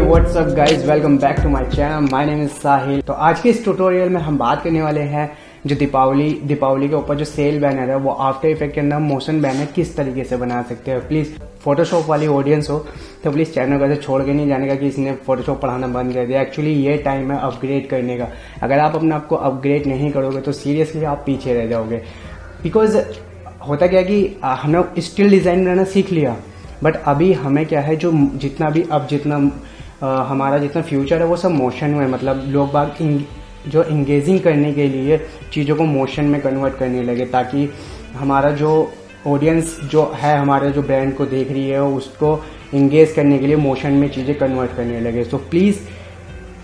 What's up guys, welcome back to my channel. My name is Sahil. तो आज के इस ट्यूटोरियल में हम बात करने वाले हैं जो दीपावली के ऊपर जो सेल बैनर है वो आफ्टर इफेक्ट के अंदर मोशन बैनर किस तरीके से बना सकते हैं। प्लीज फोटोशॉप वाली ऑडियंस हो तो प्लीज चैनल को ऐसे छोड़ के नहीं जाने का कि इसने फोटोशॉप पढ़ाना बंद कर दिया। एक्चुअली ये टाइम है अपग्रेड करने का। अगर आप अपने आप को अपग्रेड नहीं करोगे तो सीरियसली आप पीछे रह जाओगे। बिकॉज होता क्या कि हमने स्टिल डिजाइन बनाना सीख लिया, बट अभी हमें क्या है जो जितना हमारा जितना फ्यूचर है वो सब मोशन में है। मतलब लोग बाग जो इंगेजिंग करने के लिए चीज़ों को मोशन में कन्वर्ट करने लगे, ताकि हमारा जो ऑडियंस जो है हमारे जो ब्रांड को देख रही है उसको इंगेज करने के लिए मोशन में चीज़ें कन्वर्ट करने लगे। सो प्लीज़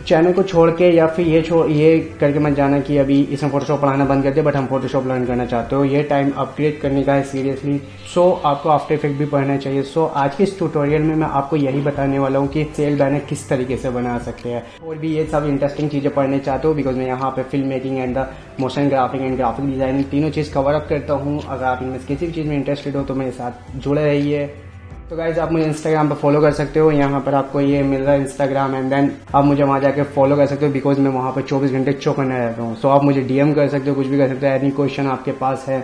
चैनल को छोड़ के या फिर ये करके मत जाना कि अभी इसमें फोटोशॉप पढ़ाना बंद कर दिया, बट हम फोटोशॉप लर्न करना चाहते हो। ये टाइम अपग्रेड करने का है सीरियसली। सो आपको आफ्टर इफेक्ट भी पढ़ना चाहिए। सो आज के इस ट्यूटोरियल में मैं आपको यही बताने वाला हूँ कि सेल बैनर किस तरीके से बना सकते हैं। और भी ये सब इंटरेस्टिंग चीज़ें पढ़ने चाहते हो बिकॉज मैं यहाँ पे film making and the motion graphic and graphic designing तीनों चीज़ कवर अप करता हूँ। अगर आप इनमें किसी भी चीज़ में इंटरेस्टेड हो तो मेरे साथ जुड़े रहिए। तो गाइज आप मुझे इंस्टाग्राम पर फॉलो कर सकते हो। यहाँ पर आपको ये मिल रहा है इंस्टाग्राम, एंड देन आप मुझे वहाँ जाके फॉलो कर सकते हो बिकॉज मैं वहाँ पर 24 घंटे चौकन्ना रहता हूँ। सो आप मुझे डीएम कर सकते हो, कुछ भी कर सकते हो, एनी क्वेश्चन आपके पास है।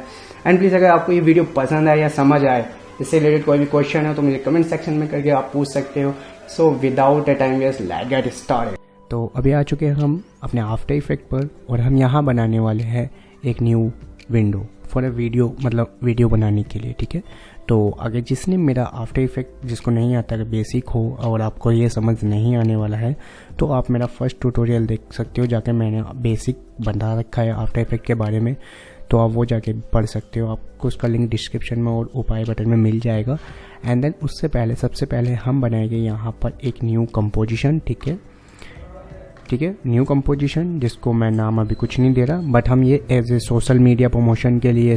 एंड प्लीज़ अगर आपको ये वीडियो पसंद आए या समझ आए, इससे रिलेटेड कोई भी क्वेश्चन है तो मुझे कमेंट सेक्शन में करके आप पूछ सकते हो। So without a time waste let's get started. तो अभी आ चुके हैं हम अपने आफ्टर इफेक्ट पर, और हम यहाँ बनाने वाले हैं एक new window for a video, मतलब वीडियो बनाने के लिए, ठीक है। तो अगर जिसने मेरा आफ्टर इफेक्ट जिसको नहीं आता, अगर बेसिक हो और आपको ये समझ नहीं आने वाला है तो आप मेरा फर्स्ट ट्यूटोरियल देख सकते हो, जाके मैंने बेसिक बता रखा है आफ्टर इफेक्ट के बारे में, तो आप वो जाके पढ़ सकते हो। आपको उसका लिंक डिस्क्रिप्शन में और ऊपर बटन में मिल जाएगा। एंड देन उससे पहले सबसे पहले हम बनाएंगे यहाँ पर एक न्यू कंपोजिशन, ठीक है, न्यू कंपोजिशन जिसको मैं नाम अभी कुछ नहीं दे रहा, बट हम ये as a social media promotion के लिए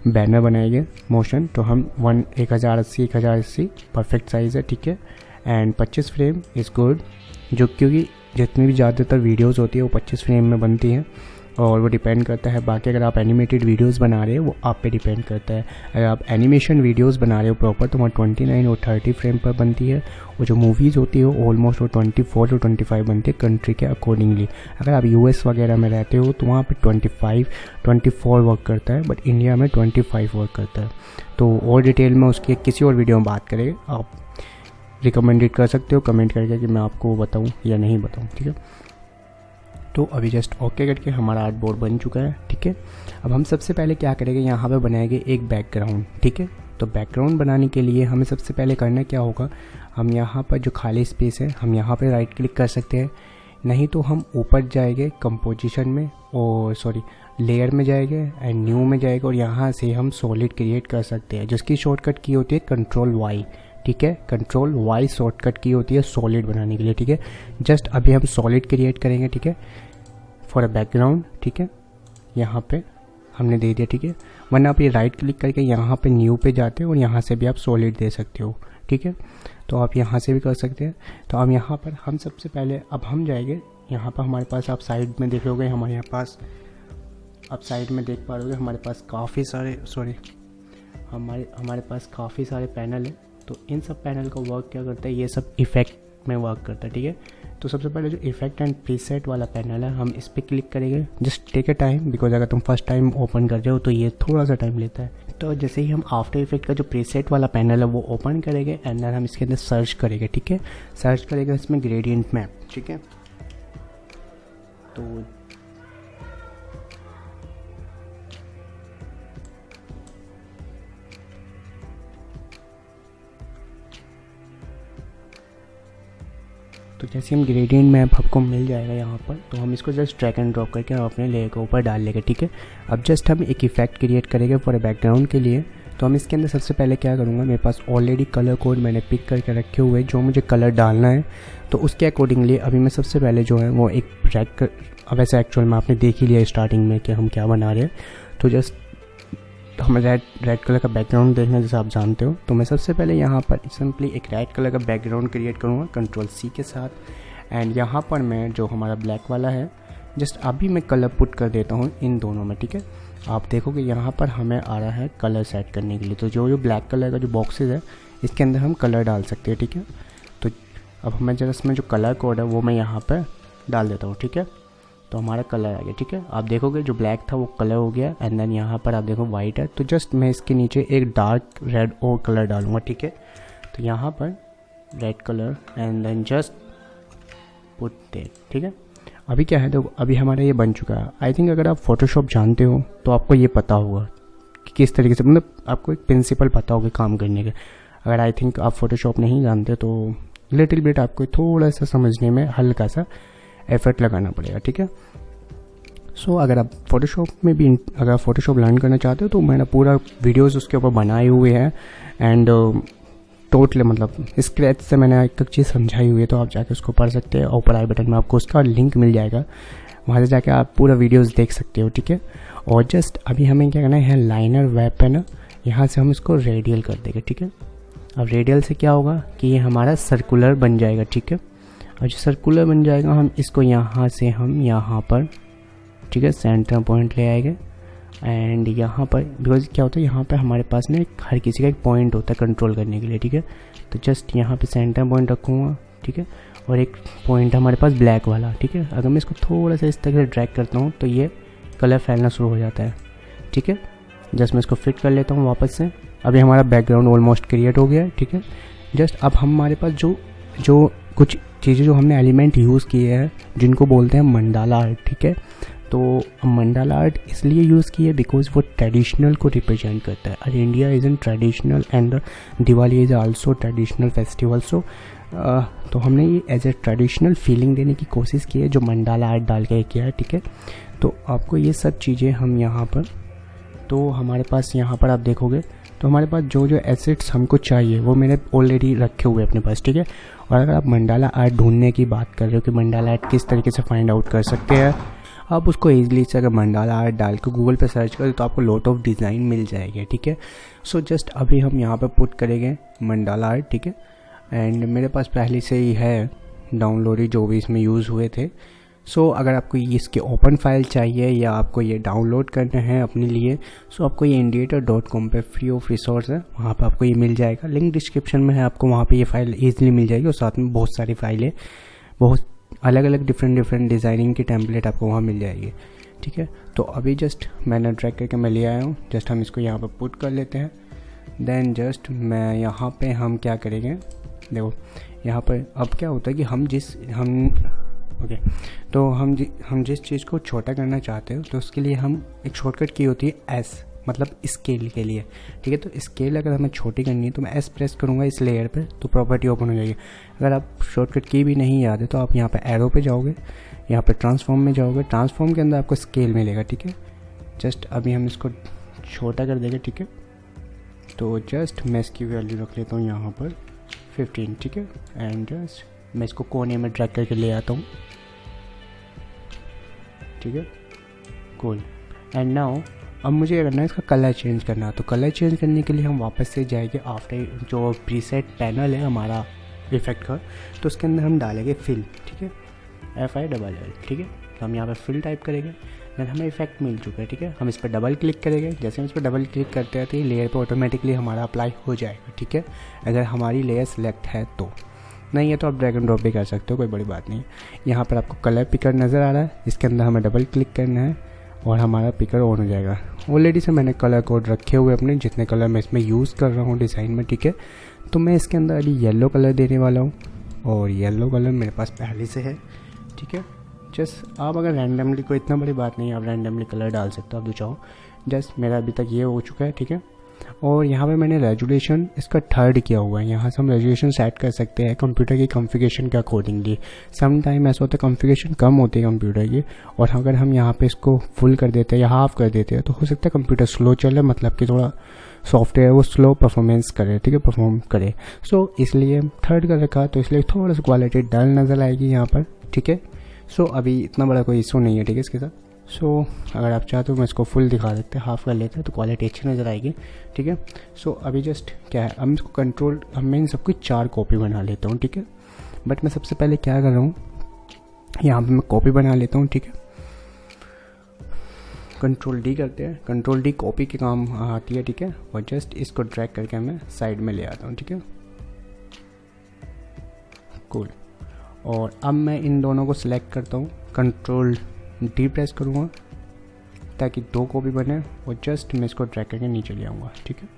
बैनर बनाएंगे मोशन। तो हम 1080 परफेक्ट साइज़ है, ठीक है, एंड 25 फ्रेम इज़ गुड, जो क्योंकि जितनी भी ज़्यादातर वीडियोस होती है वो 25 फ्रेम में बनती हैं, और वो डिपेंड करता है। बाकी अगर आप एनिमेटेड वीडियोस बना रहे हो वो आप पे डिपेंड करता है। अगर आप एनिमेशन वीडियोस बना रहे हो प्रॉपर तो वहाँ 29 और 30 फ्रेम पर बनती है, और जो मूवीज़ होती है वो ऑलमोस्ट वो 24 to 25 बनती है कंट्री के अकॉर्डिंगली। अगर आप यूएस वगैरह में रहते हो तो वहाँ पे 24 वर्क करता है, बट इंडिया में 25 वर्क करता है। तो और डिटेल में उसकी किसी और वीडियो में बात करेंगे। आप रिकमेंडेड कर सकते हो कमेंट करके कि मैं आपको बताऊँ या नहीं बताऊँ, ठीक है। तो अभी जस्ट ओके करके हमारा आर्ट बोर्ड बन चुका है, ठीक है। अब हम सबसे पहले क्या करेंगे, यहाँ पे बनाएंगे एक बैकग्राउंड, ठीक है। तो बैकग्राउंड बनाने के लिए हमें सबसे पहले करना क्या होगा, हम यहाँ पर जो खाली स्पेस है हम यहाँ पे राइट क्लिक कर सकते हैं, नहीं तो हम ऊपर जाएंगे कंपोजिशन में, और सॉरी लेयर में जाएंगे एंड न्यू में जाएगा, और यहाँ से हम सॉलिड क्रिएट कर सकते हैं, जिसकी शॉर्टकट की होती है Ctrl+Y, ठीक है। Ctrl+Y शॉर्टकट की होती है सॉलिड बनाने के लिए, ठीक है। जस्ट अभी हम सॉलिड क्रिएट करेंगे, ठीक है, फॉर अ बैकग्राउंड, ठीक है। यहाँ पे हमने दे दिया, ठीक है। वरना आप ये राइट क्लिक करके यहाँ पे न्यू पे जाते हो और यहाँ से भी आप सॉलिड दे सकते हो, ठीक है। तो आप यहाँ से भी कर सकते हैं। तो अब यहाँ पर हम सबसे पहले अब हम जाएंगे यहाँ पर, हमारे पास आप साइड में देख लोगे, हमारे यहाँ पास आप साइड में देख पा रहे हमारे पास काफ़ी सारे हमारे पास काफ़ी सारे पैनल है। तो इन सब पैनल का वर्क क्या करता है, ये सब इफेक्ट में वर्क करता है, ठीक है। तो सबसे पहले जो इफेक्ट एंड प्रीसेट वाला पैनल है हम इस पर क्लिक करेंगे। Just take a time, because अगर तुम फर्स्ट टाइम ओपन कर रहे हो तो ये थोड़ा सा टाइम लेता है। तो जैसे ही हम आफ्टर इफेक्ट का जो प्रीसेट वाला पैनल है वो ओपन करेंगे, एंड देन हम इसके अंदर सर्च करेंगे, ठीक है। सर्च करेंगे इसमें ग्रेडियंट मैप, ठीक है। तो जैसे हम ग्रेडियंट मैप आपको मिल जाएगा यहाँ पर, तो हम इसको जस्ट ड्रैग एंड ड्रॉप करके हम अपने लेयर के ऊपर डाल लेंगे, ठीक है। अब जस्ट हम एक इफेक्ट क्रिएट करेंगे फॉर बैकग्राउंड के लिए। तो हम इसके अंदर सबसे पहले क्या करूँगा, मेरे पास ऑलरेडी कलर कोड मैंने पिक करके रखे हुए जो मुझे कलर डालना है, तो उसके अकॉर्डिंगली अभी मैं सबसे पहले जो है वो एक वैसे एक्चुअल में आपने देख ही लिया स्टार्टिंग में कि हम क्या बना रहे हैं। तो जस्ट हमें रेड कलर का बैकग्राउंड देखना है, जैसे आप जानते हो। तो मैं सबसे पहले यहाँ पर सिंपली एक रेड कलर का बैकग्राउंड क्रिएट करूँगा Ctrl+C के साथ, एंड यहाँ पर मैं जो हमारा ब्लैक वाला है जस्ट अभी मैं कलर पुट कर देता हूँ इन दोनों में, ठीक है। आप देखोगे यहाँ पर हमें आ रहा है कलर सेट करने के लिए। तो जो ब्लैक कलर का जो बॉक्सेस है इसके अंदर हम कलर डाल सकते हैं, ठीक है। तो अब मैं जरा इसमें जो कलर कोड है वो मैं यहाँ पर डाल देता हूँ, ठीक है। तो हमारा कलर आ गया, ठीक है। आप देखोगे जो ब्लैक था वो कलर हो गया, एंड देन यहाँ पर आप देखो वाइट है। तो जस्ट मैं इसके नीचे एक डार्क रेड और कलर डालूंगा, ठीक है। तो यहाँ पर red colour and then just put that, ठीक है। अभी क्या है, तो अभी हमारा ये बन चुका है। आई थिंक अगर आप फोटोशॉप जानते हो तो आपको ये पता होगा कि किस तरीके से, मतलब आपको एक प्रिंसिपल पता होगा काम करने के। अगर आई थिंक आप फोटोशॉप नहीं जानते तो लिटिल बिट आपको थोड़ा सा समझने में हल्का सा एफर्ट लगाना पड़ेगा, ठीक है। सो अगर आप फोटोशॉप में भी अगर फोटोशॉप लर्न करना चाहते हो तो मैंने पूरा वीडियोस उसके ऊपर बनाए हुए हैं, एंड टोटल मतलब स्क्रैच से मैंने एक चीज़ समझाई हुई है। तो आप जाके उसको पढ़ सकते हैं, ऊपर आई बटन में आपको उसका लिंक मिल जाएगा, वहाँ से जाके आप पूरा वीडियोस देख सकते हो, ठीक है। और जस्ट अभी हमें क्या करना है, लाइनर वेब है ना, यहाँ से हम इसको रेडियल कर देंगे, ठीक है। अब रेडियल से क्या होगा कि ये हमारा सर्कुलर बन जाएगा, ठीक है। और जो सर्कुलर बन जाएगा हम इसको यहाँ से हम यहाँ पर, ठीक है, सेंटर पॉइंट ले आएंगे। एंड यहाँ पर बिकॉज क्या होता है, यहाँ पे हमारे पास ना हर किसी का एक पॉइंट होता है कंट्रोल करने के लिए, ठीक है। तो जस्ट यहाँ पे सेंटर पॉइंट रखूँगा, ठीक है। और एक पॉइंट हमारे पास ब्लैक वाला, ठीक है। अगर मैं इसको थोड़ा सा इस तरह से ड्रैग करता हूँ तो ये कलर फैलना शुरू हो जाता है, ठीक है। जस्ट मैं इसको फिट कर लेता हूँ वापस से। अभी हमारा बैकग्राउंड ऑलमोस्ट क्रिएट हो गया है, ठीक है। जस्ट अब हमारे पास जो कुछ चीज़ें जो हमने एलिमेंट यूज़ किए हैं जिनको बोलते हैं मंडाला आर्ट, ठीक है। तो मंडाला आर्ट इसलिए यूज़ किए बिकॉज वो ट्रेडिशनल को रिप्रेजेंट करता है, और India is in traditional and Diwali is also traditional festival. So तो हमने ये एज ए ट्रेडिशनल फीलिंग देने की कोशिश की है जो मंडाला आर्ट डाल के किया है, ठीक है। तो आपको ये सब चीज़ें हम यहाँ पर, तो हमारे पास यहाँ पर आप देखोगे तो हमारे पास जो एसेट्स हमको चाहिए वो मैंने ऑलरेडी रखे हुए अपने पास, ठीक है। और अगर आप मंडाला आर्ट ढूंढने की बात कर रहे हो कि मंडाला आर्ट किस तरीके से फाइंड आउट कर सकते हैं, आप उसको ईजिली से अगर मंडाला आर्ट डाल के गूगल पे सर्च करें तो आपको लॉट ऑफ डिज़ाइन मिल जाएगी, ठीक है। सो जस्ट अभी हम यहाँ पे पुट करेंगे मंडाला आर्ट, ठीक है। एंड मेरे पास पहले से ही है डाउनलोड जो भी इसमें यूज़ हुए थे। सो अगर आपको इसके ओपन फाइल चाहिए या आपको ये डाउनलोड करना है अपने लिए, सो आपको ये indiator.com पे फ्री ऑफ रिसोर्स है, वहाँ पे आपको ये मिल जाएगा। लिंक डिस्क्रिप्शन में है, आपको वहाँ पे ये फाइल ईजिली मिल जाएगी। और साथ में बहुत सारी फाइलें, बहुत अलग अलग डिफरेंट डिज़ाइनिंग की टेम्पलेट आपको वहाँ मिल जाएगी, ठीक है। तो अभी जस्ट मैंने ड्रैग करके मैं ले आया हूँ। जस्ट हम इसको यहाँ पर पुट कर लेते हैं। देन जस्ट मैं यहाँ पे हम क्या करेंगे, देखो यहाँ पर अब क्या होता है कि तो हम जिस चीज़ को छोटा करना चाहते हो तो उसके लिए हम एक शॉर्टकट की होती है एस, मतलब स्केल के लिए, ठीक है। तो स्केल अगर हमें छोटी करनी है तो मैं एस प्रेस करूँगा इस लेयर पे, तो प्रॉपर्टी ओपन हो जाएगी। अगर आप शॉर्टकट की भी नहीं याद है तो आप यहाँ पे एरो पे जाओगे, यहाँ पे ट्रांसफॉर्म में जाओगे, ट्रांसफॉर्म के अंदर आपको स्केल मिलेगा, ठीक है। जस्ट अभी हम इसको छोटा कर देंगे, ठीक है। तो जस्ट मैं इसकी वैल्यू रख लेता हूँ यहाँ पर 15, ठीक है। एंड जस्ट मैं इसको कोने में ड्रैग करके ले आता हूँ, ठीक है, कूल। एंड नाउ अब मुझे ये करना है इसका कलर चेंज करना है। तो कलर चेंज करने के लिए हम वापस से जाएंगे आफ्टर जो प्रीसेट पैनल है हमारा इफेक्ट का, तो उसके अंदर हम डालेंगे फिल, ठीक है, FILL, ठीक है। तो हम यहाँ पर फिल टाइप करेंगे, देन हमें इफेक्ट मिल चुका है, ठीक है। हम इस पर डबल क्लिक करेंगे। जैसे हम इस पर डबल क्लिक करते हैं तो ये लेयर पर ऑटोमेटिकली हमारा अप्लाई हो जाएगा, ठीक है, अगर हमारी लेयर सेलेक्ट है तो। नहीं है तो आप ड्रैग एंड ड्रॉप भी कर सकते हो, कोई बड़ी बात नहीं। यहाँ पर आपको कलर पिकर नज़र आ रहा है, इसके अंदर हमें डबल क्लिक करना है और हमारा पिकर ऑन हो जाएगा। ऑलरेडी से मैंने कलर कोड रखे हुए अपने, जितने कलर मैं इसमें यूज़ कर रहा हूँ डिज़ाइन में, ठीक है। तो मैं इसके अंदर अभी येलो कलर देने वाला हूँ, और येलो कलर मेरे पास पहले से है, ठीक है। जस्ट आप अगर रैंडमली, कोई इतना बड़ी बात नहीं है, आप रैंडमली कलर डाल सकते हो आप जो चाहो। जस्ट मेरा अभी तक ये हो चुका है, ठीक है। और यहाँ पे मैंने रेजुलेशन इसका 3rd किया हुआ है। यहाँ से हम रेजुलेशन सेट कर सकते हैं कंप्यूटर की कॉन्फ़िगरेशन के अकॉर्डिंगली। सम टाइम ऐसा होता है कॉन्फ़िगरेशन कम होती है कंप्यूटर की, और अगर हम यहाँ पे इसको फुल कर देते हैं या हाफ कर देते हैं तो हो सकता है कंप्यूटर स्लो चले, मतलब कि थोड़ा सॉफ्टवेयर वो स्लो परफॉर्मेंस करे, ठीक है, परफॉर्म करे। सो इसलिए 3rd कर रखा, तो इसलिए थोड़ा सा क्वालिटी डल नज़र आएगी यहाँ पर, ठीक है। सो अभी इतना बड़ा कोई इशू नहीं है, ठीक है, इसके साथ। सो अगर आप चाहते हो मैं इसको फुल दिखा देते हैं, हाफ कर लेते हैं तो क्वालिटी अच्छी नज़र आएगी, ठीक है। सो अभी जस्ट क्या है, हम इसको कंट्रोल, मैं इन सबकी 4 कॉपी बना लेता हूँ, ठीक है। बट मैं सबसे पहले क्या कर रहा हूँ, यहाँ पे मैं कॉपी बना लेता हूँ, ठीक है। Ctrl D करते हैं, Ctrl D कॉपी के काम आती है, ठीक है। और जस्ट इसको ड्रैग करके मैं साइड में ले आता हूँ, ठीक है, कूल। और अब मैं इन दोनों को सिलेक्ट करता हूँ, कंट्रोल डी प्रेस करूँगा ताकि 2 कॉपी बने और जस्ट मैं इसको ड्रैग करके नीचे ले आऊँगा। ठीक है,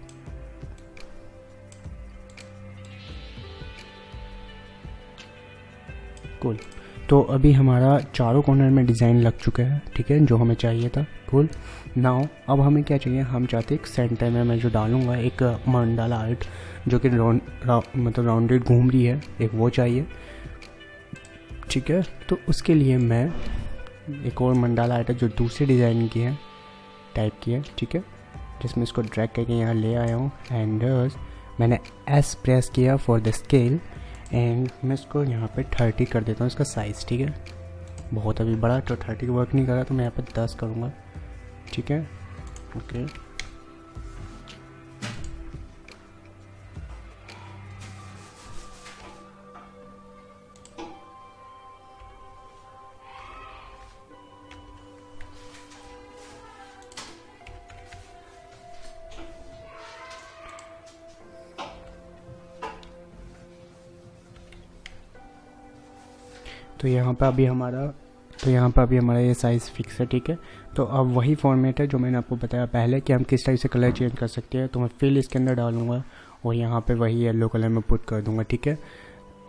कूल। तो अभी हमारा चारों कॉर्नर में डिज़ाइन लग चुका है। ठीक है, जो हमें चाहिए था। कूल। नाउ अब हमें क्या चाहिए, हम चाहते हैं एक सेंटर में मैं जो डालूंगा एक मंडाला आर्ट जो कि मतलब राउंडेड घूम रही है, एक वो चाहिए। ठीक है, तो उसके लिए मैं एक और मंडाला आर्ट है जो दूसरे डिज़ाइन की है, टाइप की है। ठीक है, जिसमें इसको ड्रैग करके यहाँ ले आया हूँ एंड मैंने एस प्रेस किया फॉर द स्केल एंड मैं इसको यहाँ पे 30 कर देता हूँ इसका साइज़। ठीक है, बहुत अभी बड़ा तो 30 वर्क नहीं कर रहा, तो मैं यहाँ पे 10 करूँगा। ठीक है, ओके। तो यहाँ पर अभी हमारा ये साइज़ फिक्स है। ठीक है, तो अब वही फॉर्मेट है जो मैंने आपको बताया पहले कि हम किस टाइप से कलर चेंज कर सकते हैं। तो मैं फिल इसके अंदर डालूंगा और यहाँ पे वही येलो कलर में पुट कर दूंगा। ठीक है,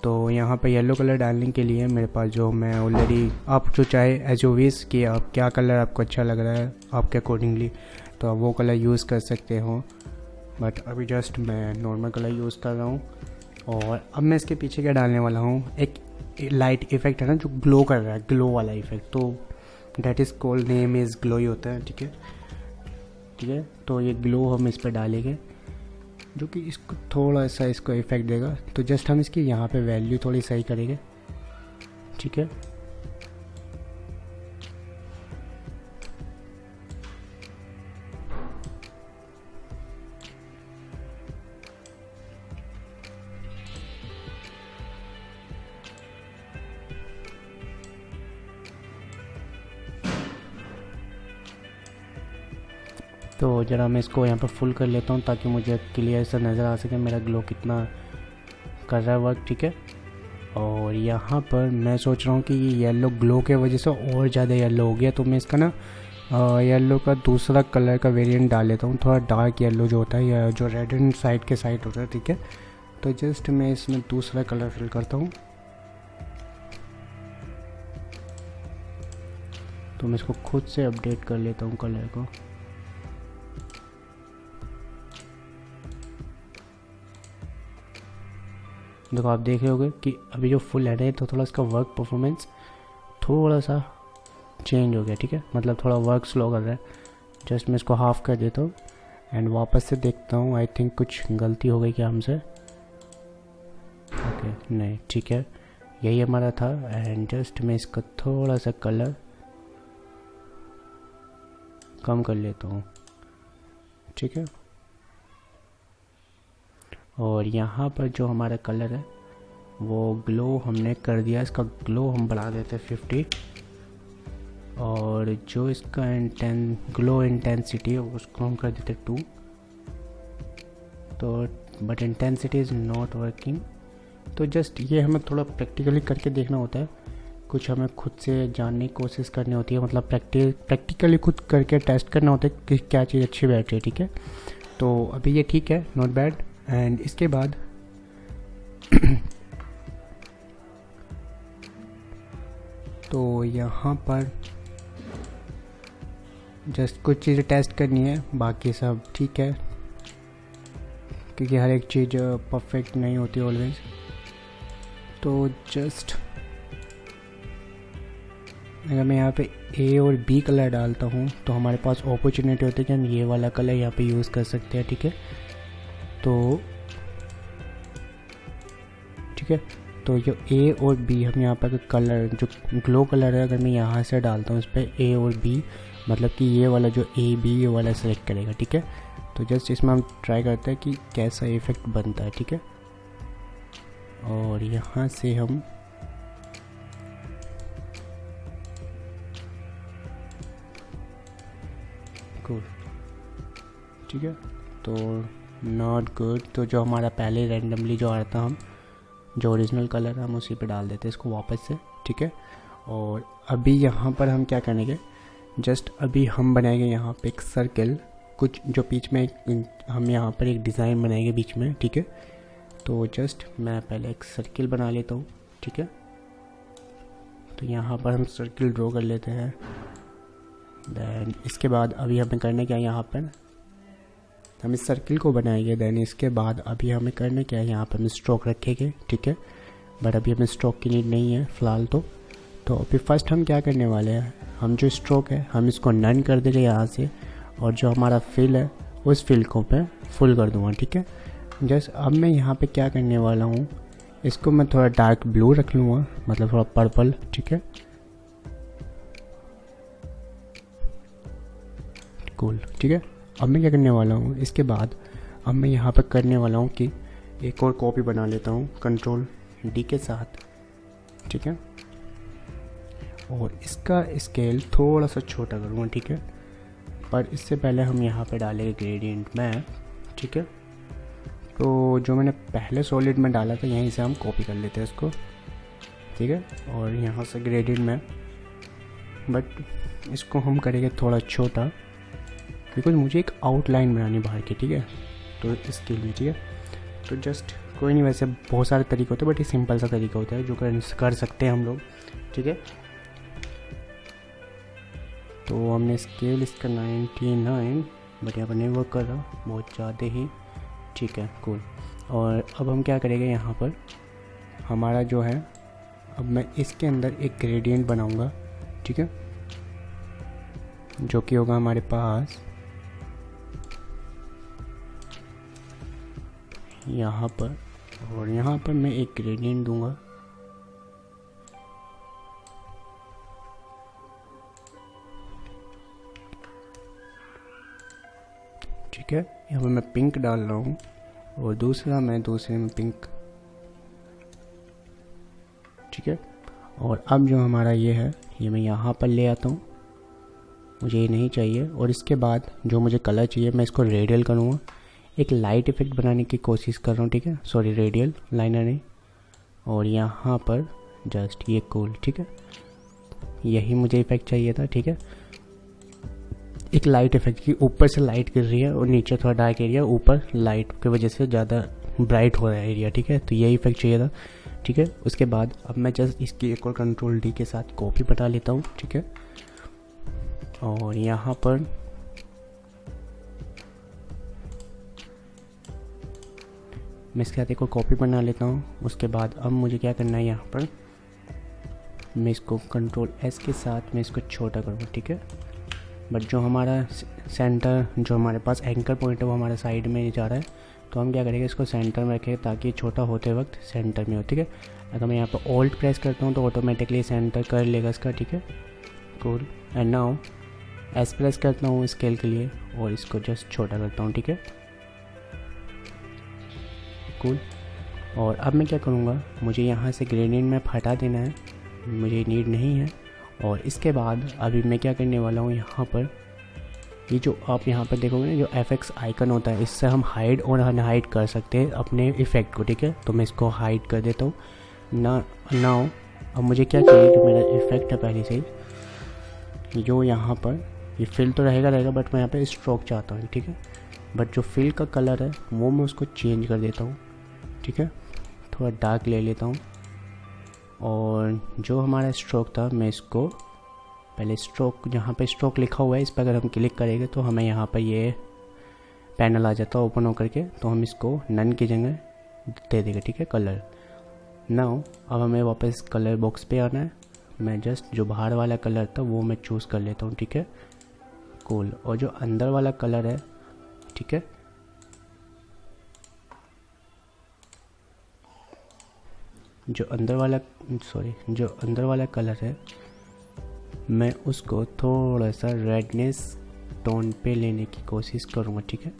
तो यहाँ पे येलो कलर डालने के लिए मेरे पास जो मैं ऑलरेडी, आप जो चाहे एज ओ विश कि आप क्या कलर आपको अच्छा लग रहा है आपके अकॉर्डिंगली, तो आप वो कलर यूज़ कर सकते हो। बट अभी जस्ट मैं नॉर्मल कलर यूज़ कर रहा हूँ। और अब मैं इसके पीछे क्या डालने वाला हूँ, एक लाइट इफेक्ट है ना जो ग्लो कर रहा है, ग्लो वाला इफेक्ट, तो that is called name is glow ही होता है। ठीक है, ठीक है, तो ये ग्लो हम इस पर डालेंगे जो कि इसको थोड़ा सा इसको इफेक्ट देगा। तो जस्ट हम इसकी यहाँ पे वैल्यू थोड़ी सही करेंगे। ठीक है, तो ज़रा मैं इसको यहाँ पर फुल कर लेता हूँ ताकि मुझे क्लियर सा नज़र आ सके मेरा ग्लो कितना कर रहा है वर्क। ठीक है, और यहाँ पर मैं सोच रहा हूँ कि ये येलो ग्लो के वजह से और ज़्यादा येलो हो गया, तो मैं इसका ना येलो का दूसरा कलर का वेरिएंट डाल लेता हूँ, थोड़ा डार्क येलो जो होता है या जो रेड एंड साइड के साइड होता है। ठीक है, तो जस्ट मैं इसमें दूसरा कलर फिल करता हूँ। तो मैं इसको खुद से अपडेट कर लेता हूँ कलर को। देखो आप देख रहे होगे कि अभी जो फुल है तो थोड़ा इसका वर्क परफॉर्मेंस थोड़ा सा चेंज हो गया। ठीक है, मतलब थोड़ा वर्क स्लो कर रहा है। जस्ट मैं इसको हाफ कर देता हूँ एंड वापस से देखता हूँ, आई थिंक कुछ गलती हो गई क्या हमसे। ओके, नहीं, ठीक है, यही हमारा था। एंड जस्ट मैं इसका थोड़ा सा कलर कम कर लेता हूँ। ठीक है, और यहाँ पर जो हमारा कलर है वो ग्लो हमने कर दिया, इसका ग्लो हम बढ़ा देते हैं 50, और जो इसका ग्लो इंटेंसिटी है उसको हम कर देते 2। तो but intensity is not working. तो जस्ट ये हमें थोड़ा प्रैक्टिकली करके देखना होता है, कुछ हमें खुद से जानने की कोशिश करनी होती है, मतलब प्रैक्टिकली खुद करके टेस्ट करना होता है कि क्या चीज़ अच्छी बैठ रही है। ठीक है, तो अभी ये ठीक है, नॉट बैड। एंड इसके बाद तो यहाँ पर जस्ट कुछ चीज़ें टेस्ट करनी है, बाकी सब ठीक है, क्योंकि हर एक चीज़ परफेक्ट नहीं होती ऑलवेज। तो जस्ट अगर मैं यहाँ पे ए और बी कलर डालता हूँ तो हमारे पास अपॉर्चुनिटी होती है कि हम ये वाला कलर यहाँ पे यूज़ कर सकते हैं। ठीक है, तो ठीक है, तो जो ए और बी हम यहाँ पर कलर जो ग्लो कलर है, अगर मैं यहाँ से डालता हूँ इस पर ए और बी, मतलब कि ये वाला जो ए बी ये वाला सेलेक्ट करेगा। ठीक है, तो जस्ट इसमें हम ट्राई करते हैं कि कैसा इफेक्ट बनता है। ठीक है, और यहाँ से हम कूल, ठीक है, तो नॉट गुड। तो जो हमारा पहले रैंडमली जो आ रहा था हम जो ओरिजिनल कलर है हम उसी पे डाल देते हैं इसको वापस से, ठीक है। और अभी यहाँ पर हम क्या करेंगे, जस्ट अभी हम बनाएंगे यहाँ पे एक सर्कल, कुछ जो बीच में हम यहाँ पर एक डिज़ाइन बनाएंगे बीच में, ठीक है। तो जस्ट मैं पहले एक सर्कल बना लेता हूँ, ठीक है। तो यहाँ पर हम सर्कल ड्रॉ कर लेते हैं। देन इसके बाद अभी हमें करना क्या है, यहाँ पर हम इस सर्कल को बनाएंगे। देन इसके बाद अभी हमें करना क्या है, यहाँ पर हम स्ट्रोक रखेंगे, ठीक है। बट अभी हमें स्ट्रोक की नीड नहीं है फ़िलहाल। तो अभी फर्स्ट हम क्या करने वाले हैं, हम जो स्ट्रोक है हम इसको नन कर देंगे यहाँ से, और जो हमारा फिल है उस फिल को मैं फुल कर दूँगा, ठीक है। जस्ट अब मैं यहाँ पे क्या करने वाला हूँ, इसको मैं थोड़ा डार्क ब्लू रख लूँगा, मतलब थोड़ा पर्पल, ठीक है। कूल, ठीक है। अब मैं क्या करने वाला हूँ, इसके बाद अब मैं यहाँ पर करने वाला हूँ कि एक और कॉपी बना लेता हूँ कंट्रोल डी के साथ, ठीक है। और इसका स्केल थोड़ा सा छोटा करूँगा, ठीक है। पर इससे पहले हम यहाँ पे डालेंगे ग्रेडियंट में, ठीक है। तो जो मैंने पहले सॉलिड में डाला था यहीं से हम कॉपी कर लेते हैं इसको, ठीक है। और यहाँ से ग्रेडियंट में, बट इसको हम करेंगे थोड़ा छोटा, बिकॉज मुझे एक आउटलाइन बनानी बाहर की, ठीक है। तो इसके लिए, ठीक है। तो जस्ट कोई नहीं, वैसे बहुत सारे तरीके होते हैं, बट ये सिंपल सा तरीका होता है जो कर सकते हैं हम लोग, ठीक है। तो हमने स्केल इसका 99, बट यहाँ पर नहीं वर्क कर रहा, बहुत ज़्यादा ही, ठीक है, कूल। और अब हम क्या करेंगे, यहाँ पर हमारा जो है, अब मैं इसके अंदर एक ग्रेडियंट बनाऊंगा, ठीक है, जो कि होगा हमारे पास यहाँ पर, और यहाँ पर मैं एक ग्रेडियंट दूंगा, ठीक है। यहाँ पर मैं पिंक डाल रहा हूँ, और दूसरे में पिंक, ठीक है। और अब जो हमारा ये है, ये मैं यहाँ पर ले आता हूँ, मुझे ये नहीं चाहिए। और इसके बाद जो मुझे कलर चाहिए मैं इसको रेडियल करूँगा, एक लाइट इफेक्ट बनाने की कोशिश कर रहा हूँ, ठीक है, सॉरी रेडियल, लाइनर नहीं। और यहाँ पर जस्ट ये कूल, ठीक है, यही मुझे इफेक्ट चाहिए था, ठीक है। एक लाइट इफेक्ट की, ऊपर से लाइट गिर रही है और नीचे थोड़ा डार्क एरिया, ऊपर लाइट की वजह से ज़्यादा ब्राइट हो रहा है एरिया, ठीक है। तो यही इफेक्ट चाहिए था, ठीक है। उसके बाद अब मैं जस्ट इसकी एक और कंट्रोल डी के साथ कॉपी बना लेता हूँ, ठीक है। और यहाँ पर मैं इसके साथ एक और कॉपी बना लेता हूँ। उसके बाद अब मुझे क्या करना है, यहाँ पर मैं इसको कंट्रोल एस के साथ मैं इसको छोटा करूँगा, ठीक है। बट जो हमारा सेंटर, जो हमारे पास एंकर पॉइंट है वो हमारे साइड में जा रहा है, तो हम क्या करेंगे, इसको सेंटर में रखें ताकि छोटा होते वक्त सेंटर में हो, ठीक है। अगर मैं यहाँ पर ऑल्ट प्रेस करता हूँ तो ऑटोमेटिकली सेंटर कर लेगा इसका, ठीक है, cool. And now S press करता हूँ स्केल के लिए और इसको जस्ट छोटा करता हूँ, ठीक है, कूल। और अब मैं क्या करूँगा, मुझे यहाँ से ग्रेडियंट में हटा देना है, मुझे नीड नहीं है। और इसके बाद अभी मैं क्या करने वाला हूँ, यहाँ पर ये जो आप यहाँ पर देखोगे ना, जो FX आइकन होता है, इससे हम हाइड और अनहाइड कर सकते हैं अपने इफ़ेक्ट को, ठीक है। तो मैं इसको हाइड कर देता हूँ नाउ। अब मुझे क्या चाहिए, जो मेरा इफ़ेक्ट है पहले से ही, जो यहाँ पर ये फिल तो रहेगा, बट मैं यहाँ पे स्ट्रोक चाहता हूँ, ठीक है। बट जो फिल का कलर है वो मैं उसको चेंज कर देता हूँ, ठीक है, थोड़ा डार्क ले लेता हूँ। और जो हमारा स्ट्रोक था मैं इसको पहले स्ट्रोक, जहाँ पे स्ट्रोक लिखा हुआ है इस पर अगर हम क्लिक करेंगे तो हमें यहाँ पर ये पैनल आ जाता है ओपन होकर के, तो हम इसको नन की जगह दे देंगे, ठीक है, कलर। नाउ अब हमें वापस कलर बॉक्स पे आना है, मैं जस्ट जो बाहर वाला कलर था वो मैं चूज़ कर लेता हूँ, ठीक है, कूल। और जो अंदर वाला कलर है, ठीक है, जो अंदर वाला कलर है मैं उसको थोड़ा सा रेडनेस टोन पे लेने की कोशिश करूँगा, ठीक है।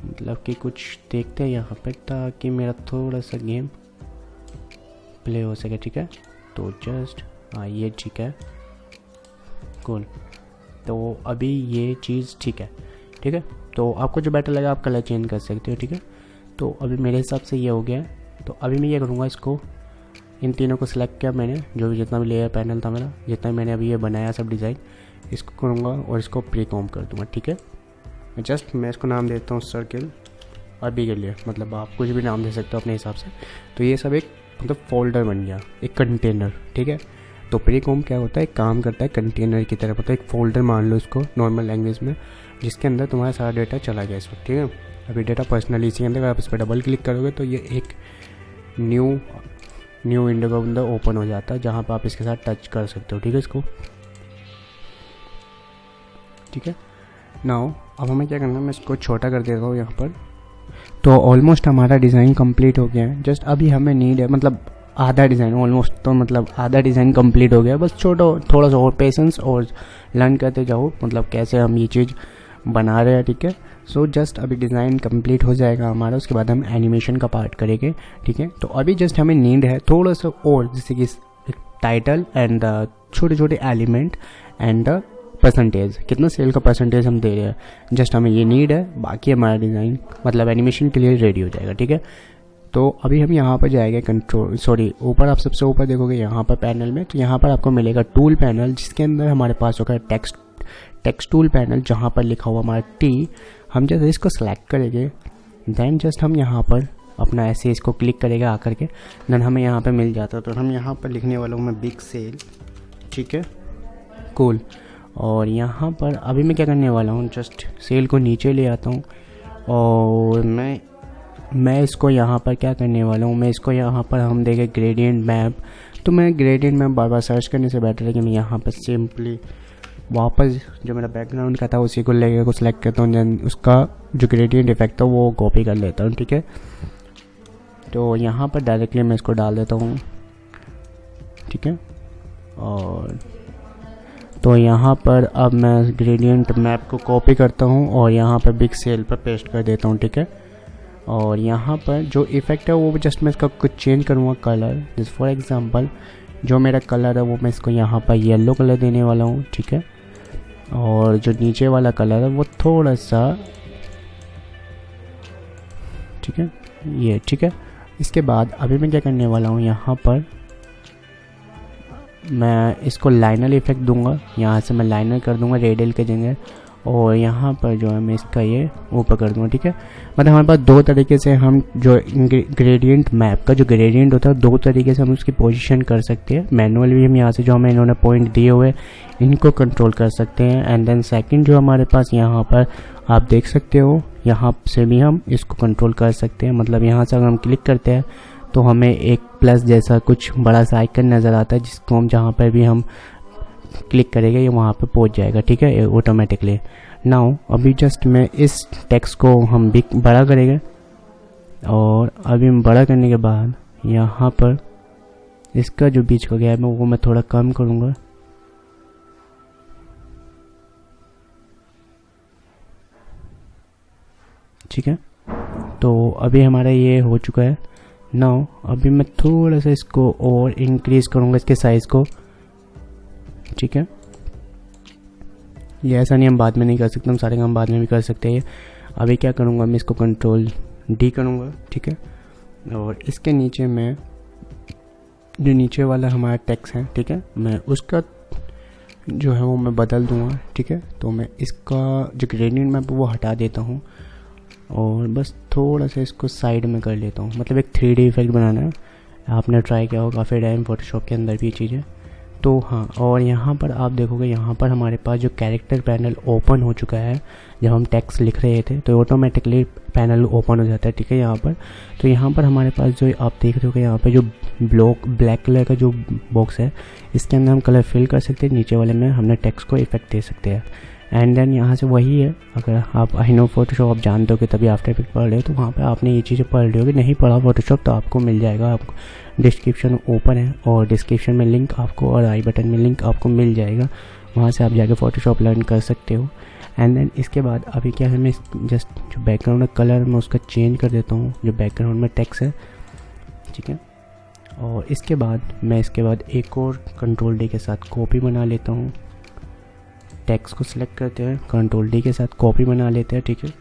मतलब कि कुछ देखते हैं यहाँ पे ताकि मेरा थोड़ा सा गेम प्ले हो सके, ठीक है। तो जस्ट हाँ ये ठीक है, कूल। तो अभी ये चीज़ ठीक है, ठीक है। तो आपको जो बेटर लगा आप कलर चेंज कर सकते हो, ठीक है। तो अभी मेरे हिसाब से ये हो गया है। तो अभी मैं ये करूँगा, इसको इन तीनों को सिलेक्ट किया मैंने, जो भी जितना भी लेयर पैनल था मेरा, जितना मैंने अभी ये बनाया सब डिज़ाइन, इसको करूँगा और इसको प्री कॉम्ब कर दूँगा, ठीक है। मैं इसको नाम देता हूँ सर्किल, अभी के लिए, मतलब आप कुछ भी नाम दे सकते हो अपने हिसाब से। तो ये सब एक मतलब फोल्डर बन गया, एक कंटेनर, ठीक है। तो प्री कॉम्ब क्या होता है, काम करता है कंटेनर की तरह, मतलब एक फ़ोल्डर मान लो इसको नॉर्मल लैंग्वेज में, जिसके अंदर तुम्हारा सारा डेटा चला गया इस वक्त, ठीक है। अभी डेटा पर्सनली इसी के अंदर, अगर आप इस पर डबल क्लिक करोगे तो ये एक न्यू विंडो का अंदर ओपन हो जाता है, जहाँ पर आप इसके साथ टच कर सकते हो, ठीक है इसको, ठीक है। नाउ अब हमें क्या करना है, मैं इसको छोटा कर देता हूँ यहाँ पर। तो ऑलमोस्ट हमारा डिज़ाइन कंप्लीट हो गया है। जस्ट अभी हमें नीड है, मतलब आधा डिज़ाइन ऑलमोस्ट, तो मतलब आधा डिज़ाइन कंप्लीट हो गया, बस छोटा थोड़ा सा और पेशेंस और लर्न करते जाओ, मतलब कैसे हम ये चीज़ बना रहे हैं, ठीक है। सो जस्ट अभी डिज़ाइन कंप्लीट हो जाएगा हमारा, उसके बाद हम एनिमेशन का पार्ट करेंगे, ठीक है। तो अभी जस्ट हमें नीड है थोड़ा सा और, जैसे कि टाइटल एंड छोटे छोटे एलिमेंट एंड परसेंटेज, कितना सेल का परसेंटेज हम दे रहे हैं, जस्ट हमें ये नीड है। बाकी हमारा डिज़ाइन मतलब एनिमेशन के लिए रेडी हो जाएगा, ठीक है। तो अभी हम यहाँ पर जाएंगे ऊपर, आप सबसे ऊपर देखोगे यहाँ पर पैनल में, तो यहाँ पर आपको मिलेगा टूल पैनल, जिसके अंदर हमारे पास होगा टेक्स्ट टूल पैनल, जहाँ पर लिखा हुआ हमारा टी। हम जैसे इसको सेलेक्ट करेंगे, देन जस्ट हम यहाँ पर अपना ऐसे इसको क्लिक करेंगे आकर के, देन हमें यहाँ पे मिल जाता है। तो हम यहाँ पर लिखने वाला हूँ मैं बिग सेल, ठीक है, कूल। और यहाँ पर अभी मैं क्या करने वाला हूँ, जस्ट सेल को नीचे ले आता हूँ और मैं इसको यहाँ पर क्या करने वाला हूँ, मैं इसको यहाँ पर हम देखें ग्रेडियंट मैप। तो मैं ग्रेडियंट मैप बार बार सर्च करने से बेटर है कि मैं यहाँ पर सिंपली वापस जो मेरा बैकग्राउंड का था उसी को लेकर को सिलेक्ट करता हूँ, देन उसका जो ग्रेडियंट इफेक्ट था वो कॉपी कर लेता हूँ, ठीक है। तो यहाँ पर डायरेक्टली मैं इसको डाल देता हूँ, ठीक है। और तो यहाँ पर अब मैं ग्रेडियंट मैप को कॉपी करता हूँ और यहाँ पर बिग सेल पर पेस्ट कर देता हूँ, ठीक है। और यहाँ पर जो इफ़ेक्ट है वो जस्ट मैं इसका कुछ चेंज करूँगा कलर, जैसे फॉर एग्जांपल जो मेरा कलर है वो मैं इसको यहाँ पर येलो कलर देने वाला हूँ, ठीक है। और जो नीचे वाला कलर है वो थोड़ा सा, ठीक है, ये ठीक है। इसके बाद अभी मैं क्या करने वाला हूँ, यहाँ पर मैं इसको लाइनर इफेक्ट दूंगा, यहाँ से मैं लाइनर कर दूंगा रेडियल के जगह, और यहाँ पर जो है मैं इसका ये ऊपर कर दूंगा, ठीक है। मतलब हमारे पास दो तरीके से हम जो ग्रेडियंट मैप का जो ग्रेडियंट होता है दो तरीके से हम उसकी पोजीशन कर सकते हैं। मैनुअल भी हम यहाँ से जो हमें इन्होंने पॉइंट दिए हुए इनको कंट्रोल कर सकते हैं। एंड देन सेकंड जो हमारे पास यहाँ पर आप देख सकते हो, यहाँ से भी हम इसको कंट्रोल कर सकते हैं। मतलब यहाँ से अगर हम क्लिक करते हैं तो हमें एक प्लस जैसा कुछ बड़ा सा आइकन नज़र आता है, जिसको हम जहाँ पर भी हम क्लिक करेंगे ये वहाँ पे पहुँच जाएगा, ठीक है, ऑटोमेटिकली। नाउ अभी जस्ट मैं इस टेक्स्ट को हम भी बड़ा करेंगे, और अभी हम बड़ा करने के बाद यहाँ पर इसका जो बीच का गैप है वो मैं थोड़ा कम करूँगा, ठीक है। तो अभी हमारा ये हो चुका है। नाउ अभी मैं थोड़ा सा इसको और इंक्रीज करूँगा इसके साइज़ को, ठीक है। ये ऐसा नहीं हम बाद में नहीं कर सकते, हम सारे काम बाद में भी कर सकते हैं। अभी क्या करूँगा, मैं इसको कंट्रोल डी करूँगा, ठीक है। और इसके नीचे मैं जो नीचे वाला हमारा टेक्स्ट है, ठीक है, मैं उसका जो है वो मैं बदल दूँगा, ठीक है। तो मैं इसका जो ग्रेडियंट मैप वो हटा देता हूँ और बस थोड़ा सा इसको साइड में कर लेता हूँ। मतलब एक 3D इफेक्ट बनाना है, आपने ट्राई किया हो काफ़ी टाइम फोटोशॉप के अंदर भी ये चीज़ें। तो हाँ, और यहाँ पर आप देखोगे यहाँ पर हमारे पास जो कैरेक्टर पैनल ओपन हो चुका है। जब हम टेक्स्ट लिख रहे थे तो ऑटोमेटिकली पैनल ओपन हो जाता है, ठीक है, यहाँ पर। तो यहाँ पर हमारे पास जो आप देख रहे हो यहाँ पर जो ब्लैक कलर का जो बॉक्स है, इसके अंदर हम कलर फिल कर सकते हैं। नीचे वाले में हमने टेक्स्ट को इफेक्ट दे सकते हैं। एंड देन यहाँ से वही है, अगर आप आई नो फोटोशॉप आप जानते हो कि तभी आफ्टर इफेक्ट पढ़ रहे हो, तो वहाँ पे आपने ये चीज़ें पढ़ रही होगी। नहीं पढ़ा फोटोशॉप तो आपको मिल जाएगा, आपको डिस्क्रिप्शन ओपन है और डिस्क्रिप्शन में लिंक आपको और आई बटन में लिंक आपको मिल जाएगा, वहाँ से आप जाके फ़ोटोशॉप लर्न कर सकते हो। एंड देन इसके बाद अभी क्या है, मैं जस्ट जो बैकग्राउंड का कलर मैं उसका चेंज कर देता हूँ, जो बैकग्राउंड में टेक्स्ट है, ठीक है। और इसके बाद मैं एक और कंट्रोल डी के साथ कॉपी बना लेता हूँ, टेक्स्ट को सिलेक्ट करते हैं, कंट्रोल डी के साथ कॉपी बना लेते हैं, ठीक है।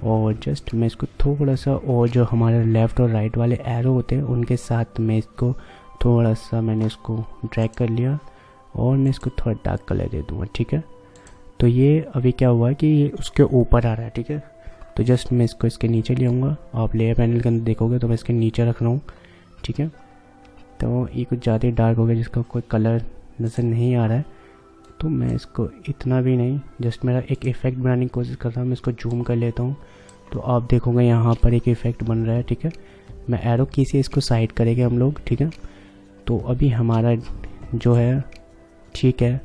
और जस्ट मैं इसको थोड़ा सा, और जो हमारे लेफ़्ट और राइट वाले एरो होते हैं उनके साथ मैं इसको थोड़ा सा, मैंने इसको ड्रैग कर लिया और मैं इसको थोड़ा डार्क कलर दे दूँगा, ठीक है। तो ये अभी क्या हुआ है कि ये उसके ऊपर आ रहा है, ठीक है। तो जस्ट मैं इसको इसके नीचे ले आऊँगा। आप लेयर पैनल के अंदर देखोगे तो मैं इसके नीचे रख रहा हूँ, ठीक है। तो ये कुछ ज़्यादा डार्क हो गया, जिसका कोई कलर नज़र नहीं आ रहा है, तो मैं इसको इतना भी नहीं, जस्ट मेरा एक इफ़ेक्ट बनाने की कोशिश कर रहा हूँ। मैं इसको जूम कर लेता हूँ तो आप देखोगे यहाँ पर एक इफ़ेक्ट बन रहा है, ठीक है। मैं एरो की से इसको साइड करेंगे हम लोग, ठीक है। तो अभी हमारा जो है ठीक है,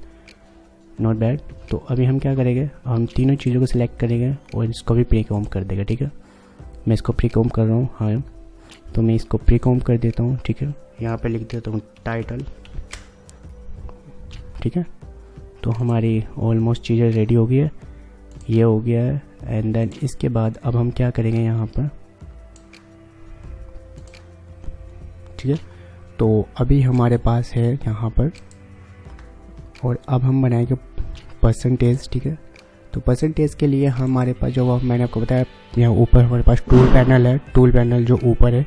नॉट बैड। तो अभी हम क्या करेंगे, हम तीनों चीज़ों को सिलेक्ट करेंगे और इसको भी प्री कॉम्ब कर देगा, ठीक है। मैं इसको प्री कॉम्ब कर रहा हूँ, हाँ। तो मैं इसको प्री कॉम्ब कर देता हूँ, ठीक है। यहाँ पे लिख देता हूँ टाइटल, ठीक है। तो हमारी ऑलमोस्ट चीज़ें रेडी हो गई है, ये हो गया है। एंड देन इसके बाद अब हम क्या करेंगे यहाँ पर, ठीक है। तो अभी हमारे पास है यहाँ पर, और अब हम बनाएंगे परसेंटेज, ठीक है। तो परसेंटेज के लिए हमारे पास जो मैंने आपको बताया, यहाँ ऊपर हमारे पास टूल पैनल है। टूल पैनल जो ऊपर है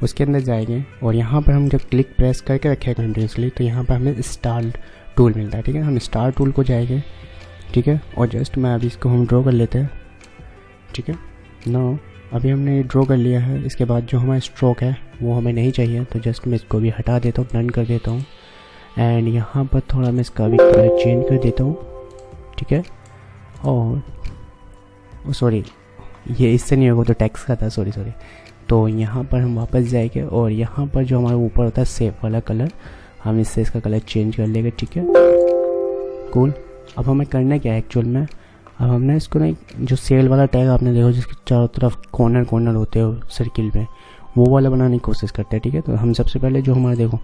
उसके अंदर जाएंगे और यहाँ पर हम जब क्लिक प्रेस करके रखें कंटिन्यूसली, तो यहाँ पर हमें स्टार टूल मिलता है, ठीक है। हम स्टार टूल को जाएंगे, ठीक है। और जस्ट मैं अभी इसको हम ड्रॉ कर लेते हैं, ठीक है ना। अभी हमने ड्रॉ कर लिया है। इसके बाद जो हमारा स्ट्रोक है वो हमें नहीं चाहिए, तो जस्ट मैं इसको भी हटा देता हूँ, डन कर देता हूँ। एंड यहाँ पर थोड़ा मैं इसका भी कलर चेंज कर देता हूँ, ठीक है। और सॉरी, ये इससे नहीं होगा, तो टेक्स्ट का था, सॉरी। तो यहाँ पर हम वापस जाएंगे और यहाँ पर जो हमारे ऊपर होता है सेफ वाला कलर, हम इससे इसका कलर चेंज कर लेंगे, ठीक है। कूल। अब हमें करना क्या है एक्चुअल में, अब हमने इसको ना जो सेल वाला टैग आपने देखो जिसके चारों तरफ कॉर्नर होते हो सर्किल में, वो वाला बनाने की कोशिश करते हैं, ठीक है। तो हम सबसे पहले जो हमारा देखो,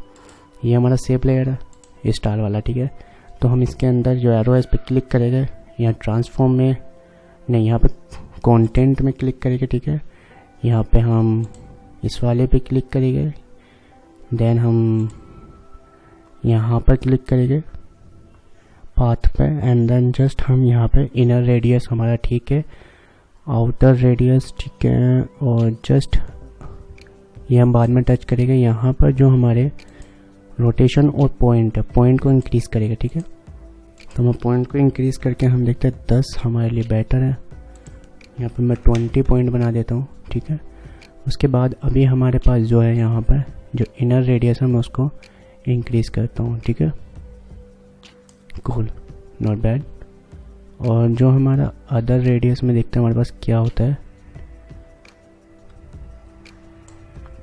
ये हमारा सेप लेयर है, ये स्टार वाला, ठीक है। तो हम इसके अंदर जो एरो है इस पर क्लिक करेंगे, यहाँ ट्रांसफॉर्म में नहीं, यहाँ पे कंटेंट में क्लिक करेंगे, ठीक है। यहाँ पे हम इस वाले पे क्लिक करेंगे, देन हम यहाँ पर क्लिक करेंगे पाथ पे, एंड देन जस्ट हम यहाँ पे इनर रेडियस हमारा ठीक है, आउटर रेडियस ठीक है, और जस्ट ये हम बाद में टच करेंगे। यहाँ पर जो हमारे रोटेशन और पॉइंट है, पॉइंट को इंक्रीज़ करेगा, ठीक है। तो हम पॉइंट को इंक्रीज़ करके हम देखते हैं 10 हमारे लिए बेटर है। यहाँ पे मैं 20 पॉइंट बना देता हूँ, ठीक है। उसके बाद अभी हमारे पास जो है यहाँ पर जो इनर रेडियस है मैं उसको इंक्रीज़ करता हूँ, ठीक है। Cool, not bad. और जो हमारा अदर रेडियस में देखते हैं हमारे पास क्या होता है,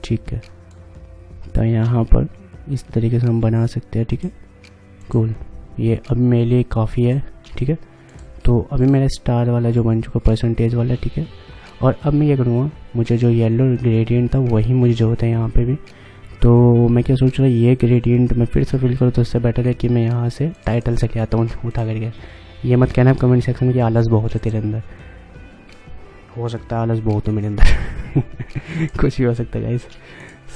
ठीक है। तो यहाँ पर इस तरीके से हम बना सकते हैं, ठीक है। कूल, ये अब मेरे लिए काफ़ी है, ठीक है। तो अभी मेरा स्टार वाला जो बन चुका परसेंटेज वाला, ठीक है। और अब मैं क्या करूँगा, मुझे जो येलो ग्रेडियंट था वही मुझे जो होता है यहाँ पे भी, तो मैं क्या सोच रहा हूँ, ये ग्रेडियंट मैं फिर से फिल करूँ तो इससे बेटर है कि मैं यहाँ से टाइटल से क्या आता हूँ उठा करके। ये मत कहना कमेंट सेक्शन में कि आलस बहुत है तेरे अंदर, हो सकता है आलस बहुत हो मेरे अंदर कुछ भी हो सकता है गाइस।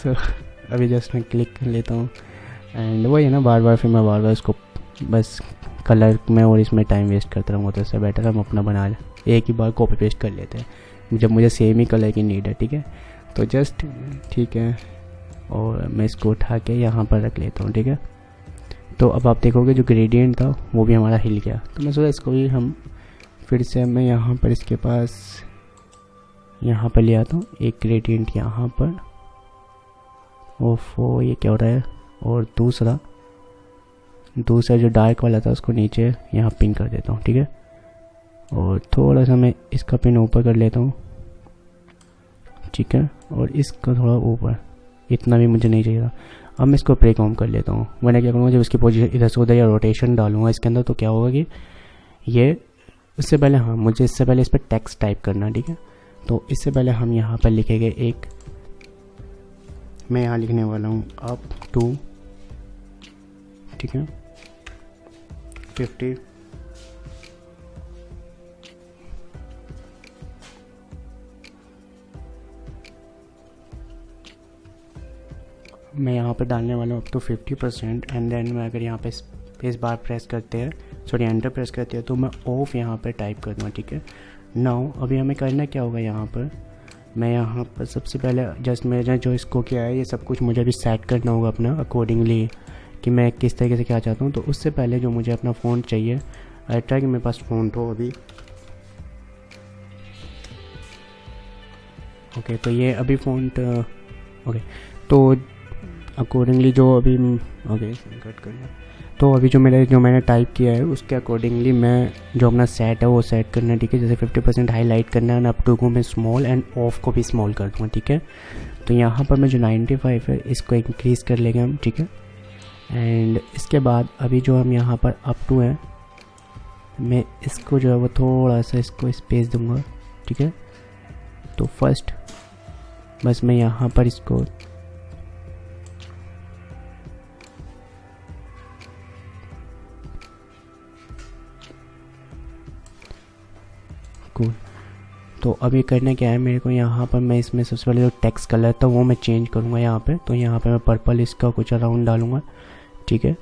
सो अभी जस्ट मैं क्लिक कर लेता हूँ, एंड वही है ना, बार बार इसको बस कलर में और इसमें टाइम वेस्ट करता रहूँगा, तो इससे बेटर हम अपना बना एक ही बार कॉपी पेस्ट कर लेते हैं जब मुझे सेम ही कलर की नीड है, ठीक है। तो जस्ट ठीक है, और मैं इसको उठा के यहाँ पर रख लेता हूँ, ठीक है। तो अब आप देखोगे जो ग्रेडियंट था वो भी हमारा हिल गया। तो मैं सोचा इसको भी हम फिर से मैं यहाँ पर इसके पास यहाँ पर ले आता हूँ एक ग्रेडियंट यहाँ पर, ओफो ये क्या हो रहा है। और दूसरा जो डार्क वाला था उसको नीचे यहाँ पिन कर देता हूँ, ठीक है। और थोड़ा सा मैं इसका पिन ऊपर कर लेता हूँ, ठीक है। और इसका थोड़ा ऊपर, इतना भी मुझे नहीं चाहिए था। अब मैं इसको प्री कॉम्ब कर लेता हूँ। मैंने क्या करूँगा, जब इसकी पोजीशन इधर से उधर या रोटेशन डालूंगा इसके अंदर, तो क्या होगा कि ये इससे पहले, हाँ मुझे इससे पहले इस पर टेक्स्ट टाइप करना है, ठीक है। तो इससे पहले हम यहाँ पर लिखेंगे एक, मैं यहाँ लिखने वाला हूँ अप टू, ठीक है, 50 मैं यहाँ पे डालने वाला हूँ अप टू 50%। एंड देन मैं अगर यहाँ पे स्पेस बार प्रेस करते हैं, सॉरी एंटर प्रेस करते हैं, तो मैं ऑफ यहाँ पर टाइप कर दूँगा, ठीक है। नाउ अभी हमें करना क्या होगा, यहाँ पर मैं यहाँ पर सबसे पहले जस्ट मैंने जो इसको किया है ये सब कुछ मुझे अभी सेट करना होगा अपना अकॉर्डिंगली कि मैं किस तरीके से क्या चाहता हूँ। तो उससे पहले जो मुझे अपना फ़ॉन्ट चाहिए, ट्राई कि मेरे पास फ़ॉन्ट हो अभी। ओके, तो ये अभी फ़ॉन्ट ओके, तो अकॉर्डिंगली जो अभी ओके कट करना, तो अभी जो मैंने टाइप किया है उसके अकॉर्डिंगली मैं जो अपना सेट है वो सेट करना है, ठीक है। जैसे 50% हाईलाइट करना है, अप टू को मैं स्मॉल एंड ऑफ को भी स्मॉल कर दूँगा, ठीक है। तो यहाँ पर मैं जो 95 है इसको इंक्रीज़ कर लेंगे हम, ठीक है। एंड इसके बाद अभी जो हम यहाँ पर अप टू है, मैं इसको जो है वो थोड़ा सा इसको स्पेस दूंगा, ठीक है। तो फर्स्ट बस मैं यहाँ पर इसको कूल। तो अभी करना क्या है मेरे को, यहाँ पर मैं इसमें सबसे पहले जो टेक्स्ट कलर था वो मैं चेंज करूँगा यहाँ पे। तो यहाँ पे मैं पर्पल इसका कुछ अराउंड डालूँगा, ठीक है।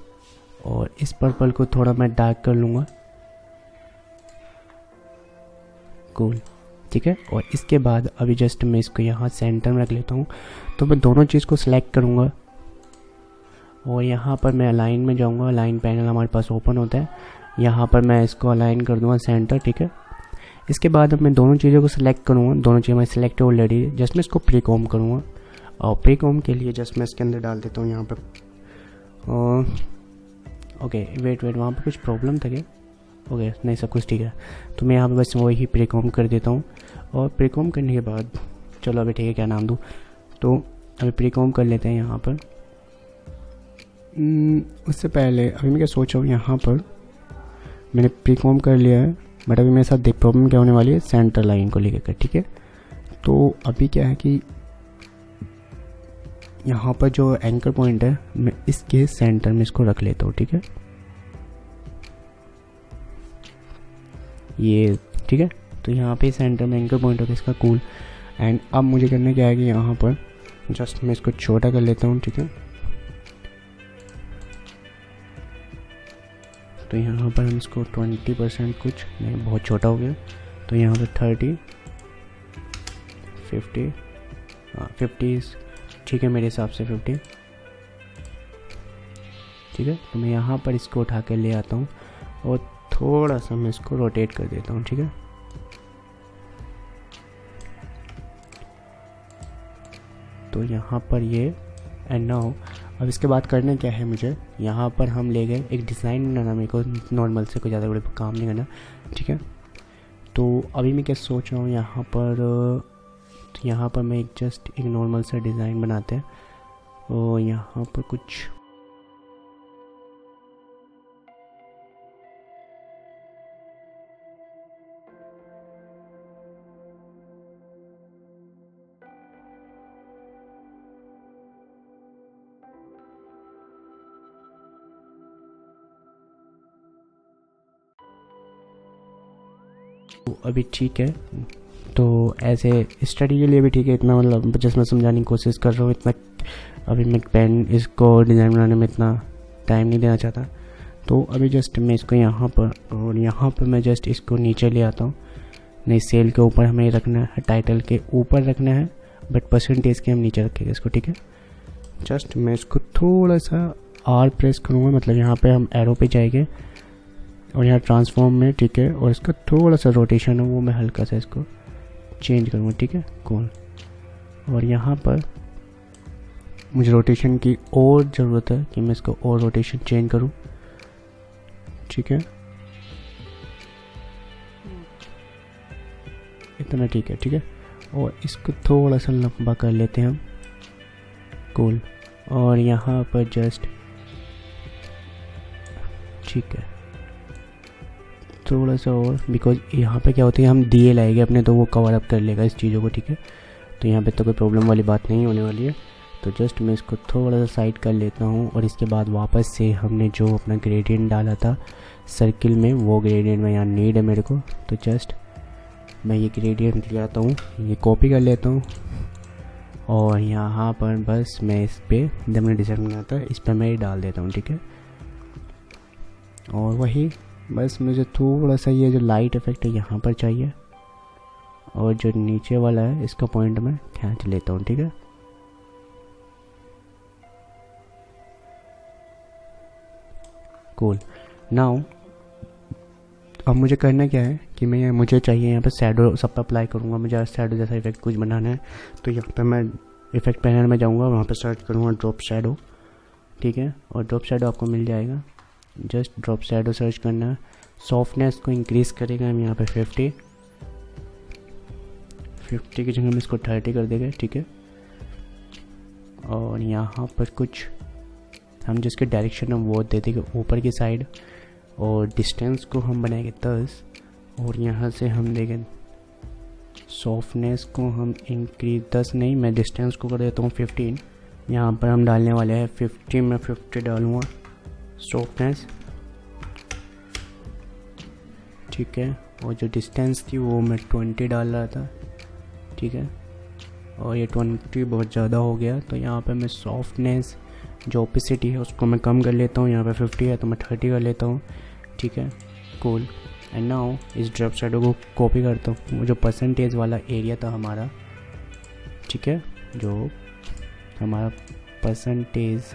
और इस पर्पल को थोड़ा मैं डार्क कर लूँगा, कूल, ठीक है। और इसके बाद अभी जस्ट मैं इसको यहाँ सेंटर में रख लेता हूँ। तो मैं दोनों चीज़ को सिलेक्ट करूँगा और यहाँ पर मैं अलाइन में जाऊँगा। अलाइन पैनल हमारे पास ओपन होता है, यहाँ पर मैं इसको अलाइन कर दूँगा सेंटर, ठीक है। इसके बाद अब मैं दोनों चीज़ों को सिलेक्ट करूँगा, दोनों चीज़ें मैं सिलेक्ट ऑलरेडी, जस्ट मैं इसको प्री कॉम करूँगा। और प्री कॉम के लिए जस्ट मैं इसके अंदर डाल देता हूँ यहाँ पर ओके वेट वहाँ पर कुछ प्रॉब्लम था क्या? ओके नहीं, सब कुछ ठीक है। तो मैं यहाँ पे बस वही प्री कॉम कर देता हूँ। और प्री कॉम करने के बाद चलो अभी ठीक है, क्या नाम दूँ, तो अभी प्री कॉम कर लेते हैं यहाँ पर। उससे पहले अभी मैं क्या सोच रहा हूँ, यहाँ पर मैंने प्री कॉम कर लिया है, बट अभी मेरे साथ देख प्रॉब्लम क्या होने वाली है सेंटर लाइन को लेकर, ठीक है। तो अभी क्या है कि यहाँ पर जो एंकर पॉइंट है मैं इसके सेंटर में इसको रख लेता हूँ, ठीक है। ये ठीक है, तो यहाँ पे सेंटर में एंकर पॉइंट होगा इसका, कूल। एंड अब मुझे करना क्या है कि यहाँ पर जस्ट मैं इसको छोटा कर लेता हूँ, ठीक है। तो यहाँ पर हम इसको 20% कुछ नहीं, बहुत छोटा हो गया, तो यहाँ पर 30 50 50 ठीक है, मेरे हिसाब से 50, ठीक है। तो मैं यहाँ पर इसको उठा कर ले आता हूँ और थोड़ा सा मैं इसको रोटेट कर देता हूँ, ठीक है। तो यहाँ पर ये एंड नाउ अब इसके बाद करना क्या है मुझे, यहाँ पर हम ले गए एक डिज़ाइन बनाना, मेरे को नॉर्मल से कोई ज़्यादा बड़े काम नहीं करना, ठीक है। तो अभी मैं क्या सोच रहा हूँ यहाँ पर, तो यहाँ पर मैं जस्ट एक नॉर्मल सा डिज़ाइन बनाते हैं और यहाँ पर कुछ तो अभी ठीक है। तो ऐसे स्टडी के लिए भी ठीक है, इतना मतलब जस्ट मैं समझाने की कोशिश कर रहा हूँ, इतना अभी मैं पेन इसको डिज़ाइन बनाने में इतना टाइम नहीं देना चाहता। तो अभी जस्ट मैं इसको यहाँ पर और यहाँ पर मैं जस्ट इसको नीचे ले आता हूँ। नहीं, सेल के ऊपर हमें रखना है, टाइटल के ऊपर रखना है, बट परसेंटेज के हम नीचे रखेंगे इसको, ठीक है। जस्ट मैं इसको थोड़ा सा आर प्रेस करूँगा, मतलब यहाँ पे हम एरो पे जाएंगे और यहाँ ट्रांसफॉर्म में, ठीक है। और इसका थोड़ा सा रोटेशन है वो मैं हल्का सा इसको चेंज करूँगा, ठीक है, कूल। और यहाँ पर मुझे रोटेशन की और ज़रूरत है कि मैं इसको और रोटेशन चेंज करूँ, ठीक है। इतना ठीक है, ठीक है। और इसको थोड़ा सा लंबा कर लेते हैं हम, कूल। और यहाँ पर जस्ट ठीक है, थोड़ा सा और, बिकॉज यहाँ पे क्या होता है हम दिए लाएंगे अपने, तो वो कवर अप कर लेगा इस चीज़ों को, ठीक है। तो यहाँ पे तो कोई प्रॉब्लम वाली बात नहीं होने वाली है। तो जस्ट मैं इसको थोड़ा सा साइड कर लेता हूँ और इसके बाद वापस से हमने जो अपना ग्रेडियंट डाला था सर्किल में, वो ग्रेडियंट में यहाँ नीड है मेरे को। तो जस्ट मैं ये ग्रेडियंट ले आता हूँ, ये कॉपी कर लेता हूँ और यहाँ पर बस मैं इस पर जब मैंने डिज़ाइन बनाया था इस पर मैं ये डाल देता हूँ, ठीक है। और वही बस मुझे थोड़ा सा ये जो लाइट इफेक्ट है यहाँ पर चाहिए, और जो नीचे वाला है इसका पॉइंट मैं खींच लेता हूँ, ठीक है। कूल। नाउ अब मुझे करना क्या है कि मुझे चाहिए यहाँ पे शैडो सब पे अप्लाई करूँगा। मुझे शैडो जैसा इफेक्ट कुछ बनाना है, तो यहाँ पे मैं इफेक्ट पैनल में जाऊँगा, वहाँ पे सर्च करूँगा ड्रॉप शैडो, ठीक है। और ड्रॉप शैडो आपको मिल जाएगा, जस्ट ड्रॉप शैडो सर्च करना है। सॉफ्टनेस को इंक्रीज़ करेगा हम यहाँ पे 50 की जगह हम इसको 30 कर देंगे, ठीक है। और यहाँ पर कुछ हम जिसके डायरेक्शन हम वो दे देंगे ऊपर की साइड, और डिस्टेंस को हम बनाएंगे 10, और यहाँ से हम देंगे सॉफ्टनेस को हम इंक्रीज 10 नहीं, मैं डिस्टेंस को कर देता हूँ 15। यहाँ पर हम डालने वाले हैं 50, मैं 50 डालूँगा सॉफ्टनेस, ठीक है। और जो डिस्टेंस थी वो मैं 20 डाल रहा था, ठीक है। और ये 20 बहुत ज़्यादा हो गया, तो यहाँ पे मैं सॉफ्टनेस जो ओपेसिटी है उसको मैं कम कर लेता हूँ। यहाँ पे 50 है तो मैं 30 कर लेता हूँ, ठीक है। कूल। एंड नाउ इस ड्रॉप शैडो को कॉपी करता हूँ, वो जो परसेंटेज वाला एरिया था हमारा, ठीक है, जो हमारा परसेंटेज,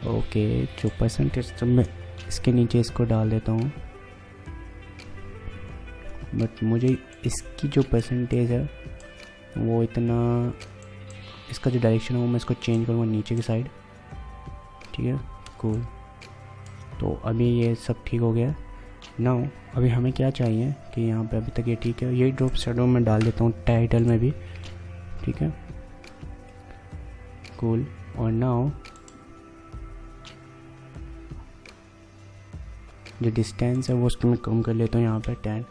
ओके, जो परसेंटेज, तो मैं इसके नीचे इसको डाल देता हूँ। बट मुझे इसकी जो परसेंटेज है वो इतना, इसका जो डायरेक्शन है वो मैं इसको चेंज करूँगा नीचे की साइड, ठीक है। कूल। तो अभी ये सब ठीक हो गया। नाउ अभी हमें क्या चाहिए कि यहाँ पे अभी तक ये ठीक है, यही ड्रॉप शैडो में डाल देता हूँ टाइटल में भी, ठीक है। कूल। और नाउ जो डिस्टेंस है वो उसको मैं कम कर लेता हूँ यहाँ पे 10,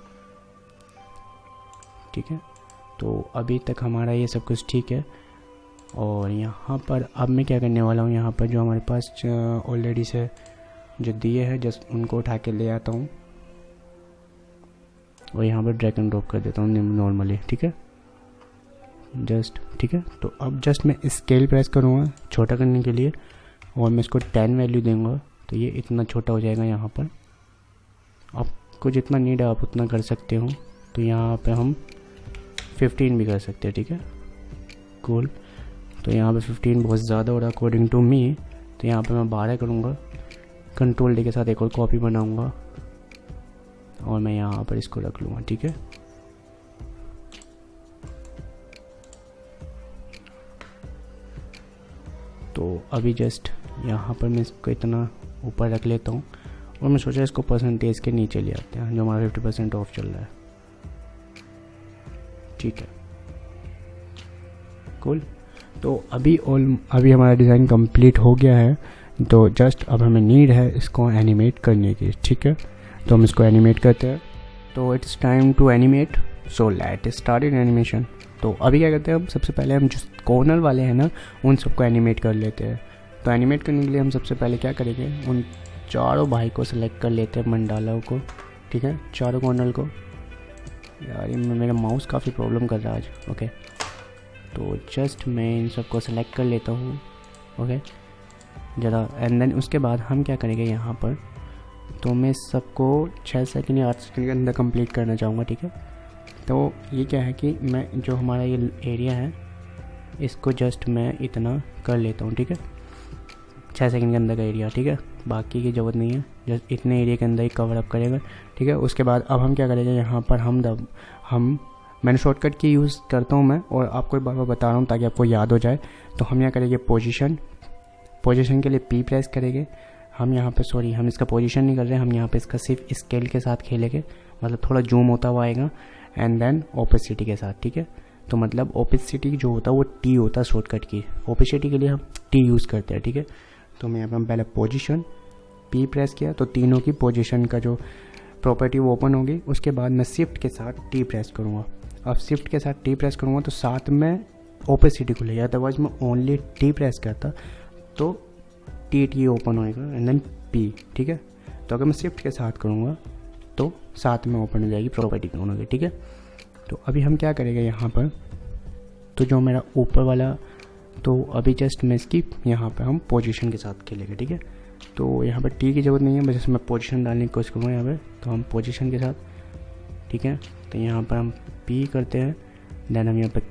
ठीक है। तो अभी तक हमारा ये सब कुछ ठीक है। और यहाँ पर अब मैं क्या करने वाला हूँ, यहाँ पर जो हमारे पास ऑलरेडी से जो दिए हैं जस्ट उनको उठा के ले आता हूँ, और यहाँ पर ड्रैग एंड ड्रॉप कर देता हूँ नॉर्मली, ठीक है, जस्ट, ठीक है। तो अब जस्ट मैं स्केल प्रेस करूँगा छोटा करने के लिए, और मैं इसको 10 वैल्यू दूँगा, तो ये इतना छोटा हो जाएगा। यहाँ पर आपको जितना नीड है आप उतना कर सकते हो, तो यहाँ पे हम 15 भी कर सकते हैं, ठीक है। कूल। तो यहाँ पे 15 बहुत ज़्यादा हो रहा है अकॉर्डिंग टू मी, तो यहाँ पे मैं 12 करूँगा। कंट्रोल डी के साथ एक और कॉपी बनाऊँगा, और मैं यहाँ पर इसको रख लूँगा, ठीक है। तो अभी जस्ट यहाँ पर मैं इसको इतना ऊपर रख लेता हूँ, और मैं सोचा इसको परसेंटेज के नीचे ले आते हैं, जो हमारा 50% ऑफ चल रहा है, ठीक है। कूल। तो अभी हमारा डिज़ाइन कंप्लीट हो गया है, तो जस्ट अब हमें नीड है इसको एनिमेट करने की, ठीक है। तो हम इसको एनिमेट करते हैं। तो it's time to animate, so let start in animation. तो अभी क्या करते हैं, हम सबसे पहले हम जो कॉर्नर वाले हैं ना उन सबको एनिमेट कर लेते हैं। तो एनिमेट करने के लिए हम सबसे पहले क्या करेंगे, उन चारों भाई को सेलेक्ट कर लेते हैं, मंडाला को, ठीक है, चारों कॉर्नर को। यार ये मेरा माउस काफ़ी प्रॉब्लम कर रहा है आज, ओके। तो जस्ट मैं इन सबको सेलेक्ट कर लेता हूँ, ओके ज़रा। एंड देन उसके बाद हम क्या करेंगे यहाँ पर, तो मैं सबको 6 सेकंड या 8 सेकंड के अंदर कंप्लीट करना चाहूँगा, ठीक है। तो ये क्या है कि मैं जो हमारा ये एरिया है इसको जस्ट मैं इतना कर लेता हूँ, ठीक है, 6 सेकंड के अंदर का एरिया, ठीक है। बाकी की ज़रूरत नहीं है, जस्ट इतने एरिया के अंदर ही कवर अप करेगा, ठीक है। उसके बाद अब हम क्या करेंगे, यहाँ पर हम मैंने शॉर्टकट की यूज़ करता हूँ मैं, और आपको बार बार बता रहा हूँ ताकि आपको याद हो जाए। तो हम यहाँ करेंगे पोजीशन के लिए P प्रेस करेंगे हम यहाँ पे, सॉरी हम इसका पोजीशन नहीं कर रहे, हम यहाँ पे इसका सिर्फ स्केल के साथ खेलेंगे, मतलब थोड़ा जूम होता हुआ आएगा, एंड देन ओपेसिटी के साथ, ठीक है। तो मतलब ओपेसिटी जो होता है वो T होता है शॉर्टकट की, ओपेसिटी के लिए हम T यूज़ करते हैं, ठीक है। तो मैं यहाँ पर पहले पोजीशन P प्रेस किया, तो तीनों की पोजीशन का जो प्रॉपर्टी वो ओपन होगी। उसके बाद मैं शिफ्ट के साथ T प्रेस करूँगा। अब शिफ्ट के साथ T प्रेस करूँगा तो साथ में ओपेसिटी खुलेगी, अदरवाइज मैं ओनली T प्रेस करता तो T ओपन होएगा एंड देन P, ठीक है। तो अगर मैं शिफ्ट के साथ करूँगा तो साथ में ओपन हो जाएगी प्रॉपर्टी दोनों की, ठीक है। तो अभी हम क्या करेंगे यहाँ पर, तो जो मेरा ऊपर वाला, तो अभी जस्ट मैं इसकी यहाँ पर हम पोजीशन के साथ खेलेंगे, ठीक है। तो यहाँ पर टी की ज़रूरत नहीं है, बस इसमें पोजीशन डालने की कोशिश करूँगा यहाँ पे। तो हम पोजीशन के साथ, ठीक है, तो यहाँ पर हम पी करते हैं, देन हम यहाँ पर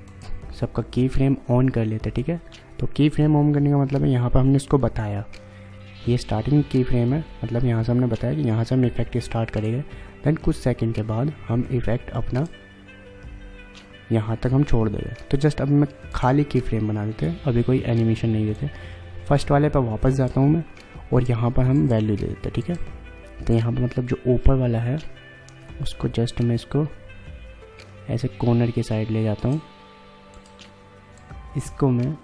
सबका की फ्रेम ऑन कर लेते हैं, ठीक है। तो की फ्रेम ऑन करने का मतलब है यहाँ पर हमने इसको बताया ये स्टार्टिंग की फ्रेम है, मतलब यहाँ से हमने बताया कि यहाँ से हम इफेक्ट स्टार्ट करेंगे, देन कुछ सेकंड के बाद हम इफेक्ट अपना यहाँ तक हम छोड़ देंगे। तो जस्ट अब मैं खाली की फ्रेम बना देते हैं, अभी कोई एनिमेशन नहीं देते। फर्स्ट वाले पर वापस जाता हूँ मैं और यहाँ पर हम वैल्यू दे देते हैं, ठीक है। तो यहाँ पर मतलब जो ऊपर वाला है उसको जस्ट मैं इसको ऐसे कॉर्नर की साइड ले जाता हूँ, इसको मैं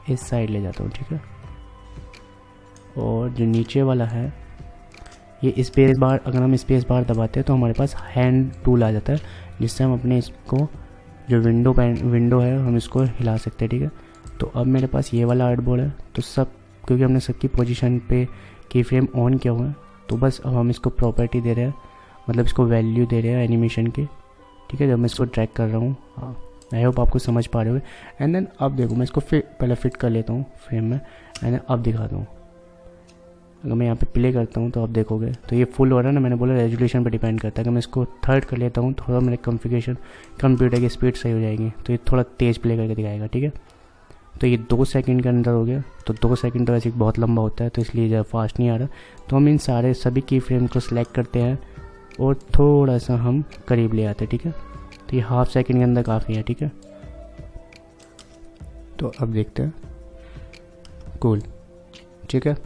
इस साइड ले जाता हूँ, ठीक है। और जो नीचे वाला है ये स्पेस बार, अगर हम स्पेस बार दबाते हैं तो हमारे पास हैंड टूल आ जाता है, जिससे हम अपने इसको जो विंडो है हम इसको हिला सकते हैं, ठीक है। तो अब मेरे पास ये वाला आर्टबोर्ड है, तो सब क्योंकि हमने सबकी पोजीशन पे की फ्रेम ऑन किया हुआ है, तो बस अब हम इसको प्रॉपर्टी दे रहे हैं, मतलब इसको वैल्यू दे रहे हैं एनिमेशन की, ठीक है। जब मैं इसको ट्रैक कर रहा हूँ, हाँ आई होप आपको समझ पा रहे हो। एंड देन अब देखो मैं इसको पहले फिट कर लेता हूँ फ्रेम में, एंड देन अब दिखाता हूँ। अगर मैं यहाँ पे प्ले करता हूँ तो आप देखोगे तो ये फुल हो रहा है ना, मैंने बोला रेजोल्यूशन पे डिपेंड करता है। अगर मैं इसको थर्ड कर लेता हूँ, थोड़ा मेरे कॉन्फ़िगरेशन कंप्यूटर की स्पीड सही हो जाएगी, तो ये थोड़ा तेज़ प्ले करके दिखाएगा, ठीक है। तो ये 2 सेकंड के अंदर हो गया, तो 2 सेकंड तो वैसे बहुत लंबा होता है, तो इसलिए ज़्यादा फास्ट नहीं आ रहा। तो हम इन सभी की फ्रेम को सिलेक्ट करते हैं और थोड़ा सा हम करीब ले आते हैं, ठीक है। तो ये हाफ सेकंड के अंदर काफ़ी है, ठीक है। तो अब देखते हैं, कूल, ठीक है।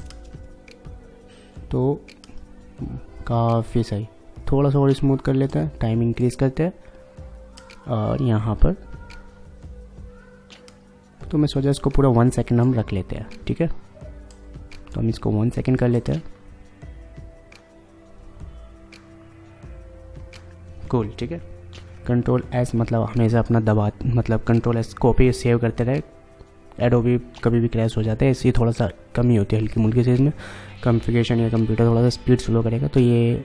तो काफ़ी सही, थोड़ा सा और स्मूथ कर लेते हैं, टाइम इंक्रीज़ करते हैं, और यहाँ पर तो मैं सोचा इसको पूरा 1 सेकंड हम रख लेते हैं, ठीक है। तो हम इसको 1 सेकंड कर लेते हैं, कूल, ठीक है। कंट्रोल एस मतलब हमेशा अपना दबा, मतलब कंट्रोल एस कॉपी सेव करते रहे। एडोबी कभी भी क्रैश हो जाता है, इसलिए थोड़ा सा कमी होती है हल्की मुल्की से इसमें कॉन्फ़िगरेशन, या कंप्यूटर थोड़ा सा स्पीड स्लो करेगा तो ये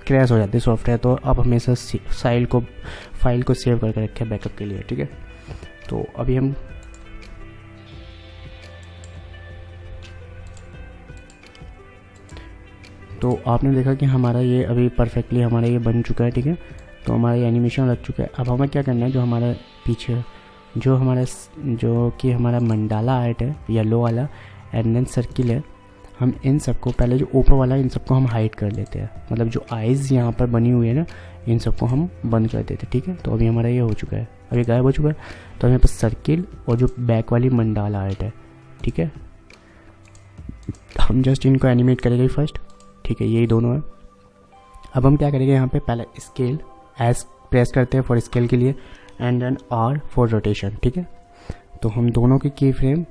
क्रैश हो जाती है सॉफ्टवेयर। तो आप हमेशा फाइल को सेव करके रखें बैकअप के लिए, ठीक है। तो अभी हम तो आपने देखा कि हमारा ये अभी परफेक्टली हमारा ये बन चुका है, ठीक है। तो हमारा ये एनिमेशन लग चुका है। अब हमें क्या करना है, जो हमारा पीछे जो कि हमारा मंडाला आर्ट है येलो वाला एंड देन सर्किल है, हम इन सबको पहले जो ऊपर वाला इन सबको हम हाइड कर लेते हैं, मतलब जो आइज़ यहाँ पर बनी हुई है ना, इन सबको हम बंद कर देते हैं, ठीक है। तो अभी हमारा ये हो चुका है, अभी गायब हो चुका है। तो यहाँ पर सर्किल और जो बैक वाली मंडाला आर्ट है, ठीक है, हम जस्ट इनको एनिमेट करेंगे फर्स्ट, ठीक है, यही दोनों है। अब हम क्या करेंगे, यहाँ पे पहले स्केल एस प्रेस करते हैं फॉर स्केल के लिए, and then R for rotation, ठीक है। तो हम दोनों की फ्रेम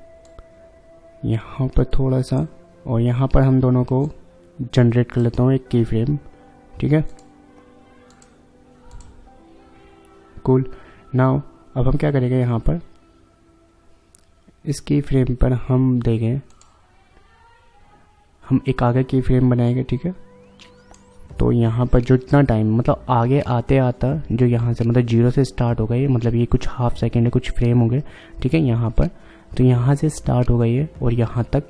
यहाँ पर थोड़ा सा, और यहाँ पर हम दोनों को जनरेट कर लेता हूँ एक की फ्रेम, ठीक है, कूल। नाउ अब हम क्या करेंगे, यहाँ पर इस की फ्रेम पर हम देंगे, हम एक आगे की फ्रेम बनाएंगे, ठीक है। तो यहाँ पर जो इतना टाइम मतलब आगे आते आता जो यहाँ से मतलब 0 से स्टार्ट हो गई है, मतलब ये कुछ हाफ सेकेंड है, कुछ फ्रेम हो गए, ठीक है, यहाँ पर। तो यहाँ से स्टार्ट हो गई है और यहाँ तक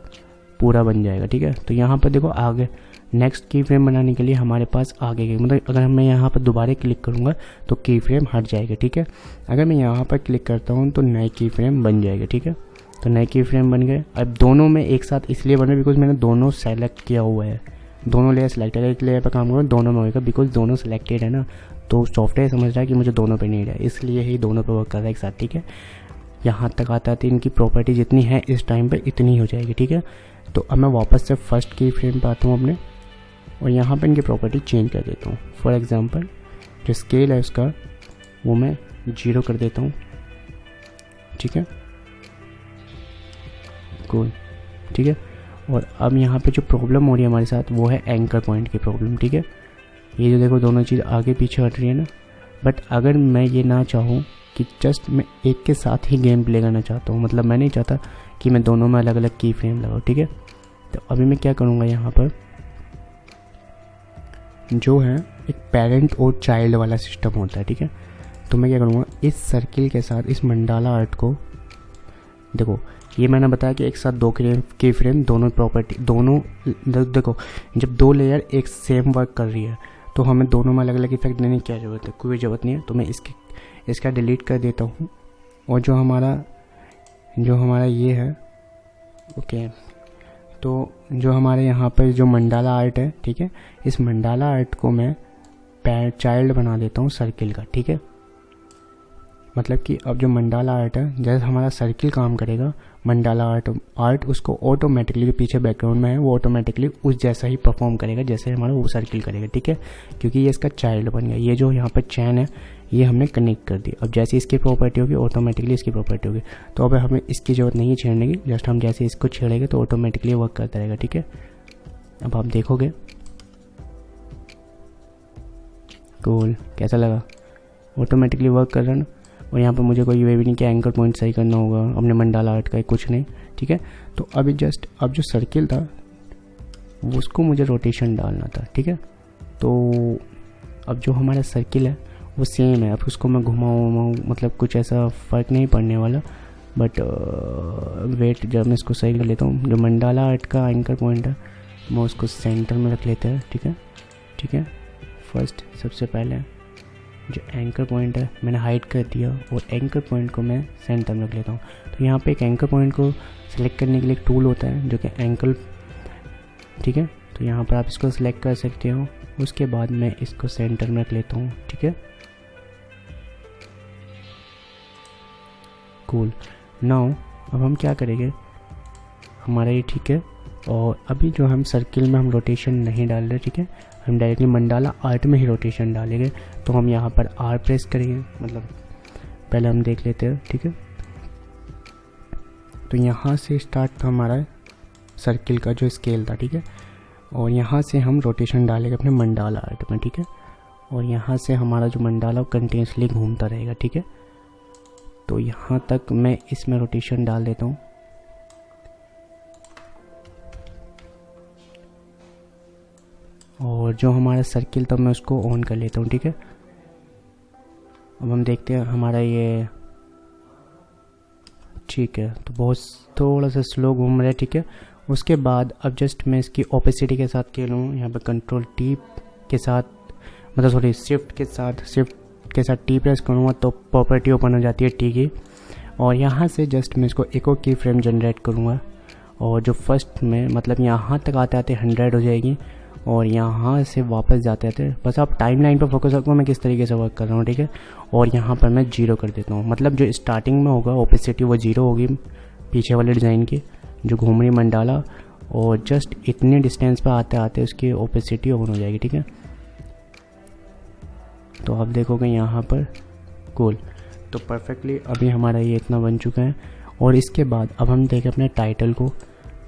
पूरा बन जाएगा, ठीक है। तो यहाँ पर देखो आगे नेक्स्ट की फ्रेम बनाने के लिए हमारे पास आगे की, मतलब अगर मैं यहाँ पर दोबारा क्लिक करूँगा तो की फ्रेम हट जाएगी, ठीक है। अगर मैं यहाँ पर क्लिक करता हूँ तो नई की फ्रेम बन जाएगी, ठीक है। तो नए की फ्रेम बन गए। अब दोनों में एक साथ इसलिए बन रहे बिकॉज मैंने दोनों सेलेक्ट किया हुआ है, दोनों लेयर सेलेक्ट है, एक लेयर पर काम करूँ दोनों में होगा, बिकॉज दोनों सेलेक्टेड है ना, तो सॉफ्टवेयर समझ रहा है कि मुझे दोनों पे नीड है, इसलिए ही दोनों पे वर्क कर रहा है एक साथ, ठीक है। यहाँ तक आता है इनकी प्रॉपर्टी जितनी है इस टाइम पे इतनी हो जाएगी, ठीक है। तो अब मैं वापस से फर्स्ट की फ्रेम पे आता हूँ अपने, और यहाँ पे इनकी प्रॉपर्टी चेंज कर देता हूँ। फॉर एग्जांपल जो स्केल है उसका वो मैं 0 कर देता हूँ, ठीक है, कूल, ठीक है। और अब यहाँ पे जो प्रॉब्लम हो रही है हमारे साथ वो है एंकर पॉइंट की प्रॉब्लम, ठीक है। ये जो देखो दोनों चीज़ आगे पीछे हट रही है ना, बट अगर मैं ये ना चाहूँ कि जस्ट मैं एक के साथ ही गेम प्ले करना चाहता हूँ, मतलब मैं नहीं चाहता कि मैं दोनों में अलग अलग की फ्रेम लगाऊँ, ठीक है। तो अभी मैं क्या करूँगा, यहाँ पर जो है एक पेरेंट और चाइल्ड वाला सिस्टम होता है, ठीक है। तो मैं क्या करूँगा, इस सर्किल के साथ इस मंडाला आर्ट को देखो ये मैंने बताया कि एक साथ दो की फ्रेम दोनों प्रॉपर्टी दोनों, देखो जब दो लेयर एक सेम वर्क कर रही है तो हमें दोनों में अलग अलग इफेक्ट देने की क्या ज़रूरत है, कोई ज़रूरत नहीं है। तो मैं इसका डिलीट कर देता हूँ। और जो हमारा ये है, ओके, तो जो हमारे यहाँ पर जो मंडाला आर्ट है, ठीक है, इस मंडाला आर्ट को मैं चाइल्ड बना देता हूँ सर्किल का, ठीक है। मतलब कि अब जो मंडाला आर्ट है, जैसे हमारा सर्किल काम करेगा, मंडाला आर्ट उसको ऑटोमेटिकली जो पीछे बैकग्राउंड में है वो ऑटोमेटिकली उस जैसा ही परफॉर्म करेगा जैसे हमारा वो सर्किल करेगा, ठीक है, क्योंकि ये इसका चाइल्ड बन गया। ये जो यहाँ पर चैन है ये हमने कनेक्ट कर दी। अब जैसे इसकी प्रॉपर्टी होगी ऑटोमेटिकली इसकी प्रॉपर्टी होगी, तो अब हमें इसकी ज़रूरत नहीं है छेड़ने की, जस्ट हम जैसे इसको छेड़ेंगे तो ऑटोमेटिकली वर्क करता रहेगा, ठीक है। अब आप देखोगे कूल कैसा लगा, ऑटोमेटिकली वर्क कर रहा है ना। और यहाँ पर मुझे कोई वे भी नहीं कि एंकर पॉइंट सही करना होगा अपने मंडाला आर्ट का, कुछ नहीं, ठीक है। तो अभी जस्ट अब जो सर्किल था उसको मुझे रोटेशन डालना था, ठीक है। तो अब जो हमारा सर्किल है वो सेम है, अब उसको मैं घुमाऊँ मतलब कुछ ऐसा फ़र्क नहीं पड़ने वाला। बट वेट, जब मैं इसको सही कर लेता हूँ, जो मंडाला आर्ट का एंकर पॉइंट है मैं उसको सेंटर में रख लेते हैं, ठीक है। फर्स्ट सबसे पहले जो एंकर पॉइंट है मैंने हाइड कर दिया और एंकर पॉइंट को मैं सेंटर में रख लेता हूँ। तो यहाँ पे एक एंकर पॉइंट को सिलेक्ट करने के लिए एक टूल होता है जो कि एंकर, ठीक है। तो यहाँ पर आप इसको सिलेक्ट कर सकते हो। उसके बाद मैं इसको सेंटर में रख लेता हूँ, ठीक है। कूल। नाउ अब हम क्या करेंगे, हमारा ये ठीक है। और अभी जो हम सर्किल में हम रोटेशन नहीं डाल रहे, ठीक है, हम डायरेक्टली मंडाला आर्ट में ही रोटेशन डालेंगे। तो हम यहाँ पर आर प्रेस करेंगे, मतलब पहले हम देख लेते हैं, ठीक है। तो यहाँ से स्टार्ट था हमारा सर्किल का जो स्केल था, ठीक है। और यहाँ से हम रोटेशन डालेंगे अपने मंडाला आर्ट में, ठीक है। और यहाँ से हमारा जो मंडाला कंटिन्यूसली घूमता रहेगा, ठीक है। तो यहाँ तक मैं इसमें रोटेशन डाल देता हूँ। और जो हमारा सर्किल था मैं उसको ऑन कर लेता हूँ, ठीक है। अब हम देखते हैं हमारा ये ठीक है, तो बहुत थोड़ा सा स्लो घूम रहा है, ठीक है। उसके बाद अब जस्ट मैं इसकी ओपेसिटी के साथ खेलूँ, यहाँ पर कंट्रोल टी के साथ, मतलब सॉरी शिफ्ट के साथ टी प्रेस करूँगा तो प्रॉपर्टी ओपन हो जाती है टी की। और यहाँ से जस्ट मैं इसको एक और की फ्रेम जनरेट करूँगा। और जो फर्स्ट में मतलब यहाँ तक आते आते 100 हो जाएगी और यहाँ से वापस जाते आते, बस आप टाइम लाइन पर फोकस रखो मैं किस तरीके से वर्क कर रहा हूँ, ठीक है। और यहाँ पर मैं 0 कर देता हूँ, मतलब जो स्टार्टिंग में होगा ओपेसिटी वो 0 होगी पीछे वाले डिज़ाइन की जो घूम रही मंडाला, और जस्ट इतने डिस्टेंस पर आते आते उसकी ओपेसिटी ऑन हो जाएगी, ठीक है। तो आप देखोगे यहाँ पर कूल, तो परफेक्टली अभी हमारा ये इतना बन चुका है। और इसके बाद अब हम देखें अपने टाइटल को,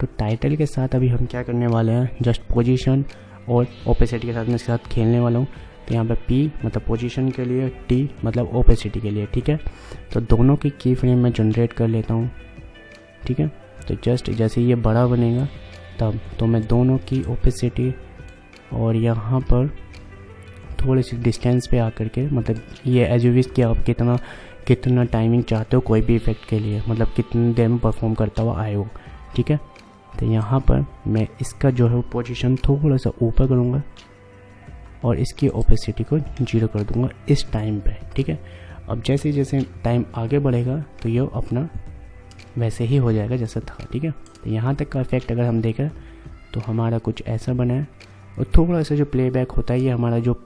तो टाइटल के साथ अभी हम क्या करने वाले हैं, जस्ट पोजीशन और ओपेसिटी के साथ मैं इसके साथ खेलने वाला हूँ। तो यहाँ पे P मतलब पोजीशन के लिए, T मतलब ओपेसिटी के लिए, ठीक है। तो दोनों की की फ्रेम मैं जनरेट कर लेता हूँ, ठीक है। तो जस्ट जैसे ये बड़ा बनेगा तब तो मैं दोनों की ओपेसिटी और यहाँ पर थोड़ी सी डिस्टेंस पे आकर के, मतलब ये एज यू विश कि आप कितना टाइमिंग चाहते हो कोई भी इफेक्ट के लिए, मतलब कितनी देर में परफॉर्म करता हुआ आए हो, ठीक है। तो यहाँ पर मैं इसका जो है पोजीशन थोड़ा सा ऊपर करूँगा और इसकी ओपेसिटी को 0 कर दूँगा इस टाइम पे, ठीक है। अब जैसे जैसे टाइम आगे बढ़ेगा तो ये अपना वैसे ही हो जाएगा जैसा था, ठीक है। तो यहाँ तक का इफेक्ट अगर हम देखें तो हमारा कुछ ऐसा बना है। और थोड़ा सा जो प्लेबैक होता है ये हमारा जो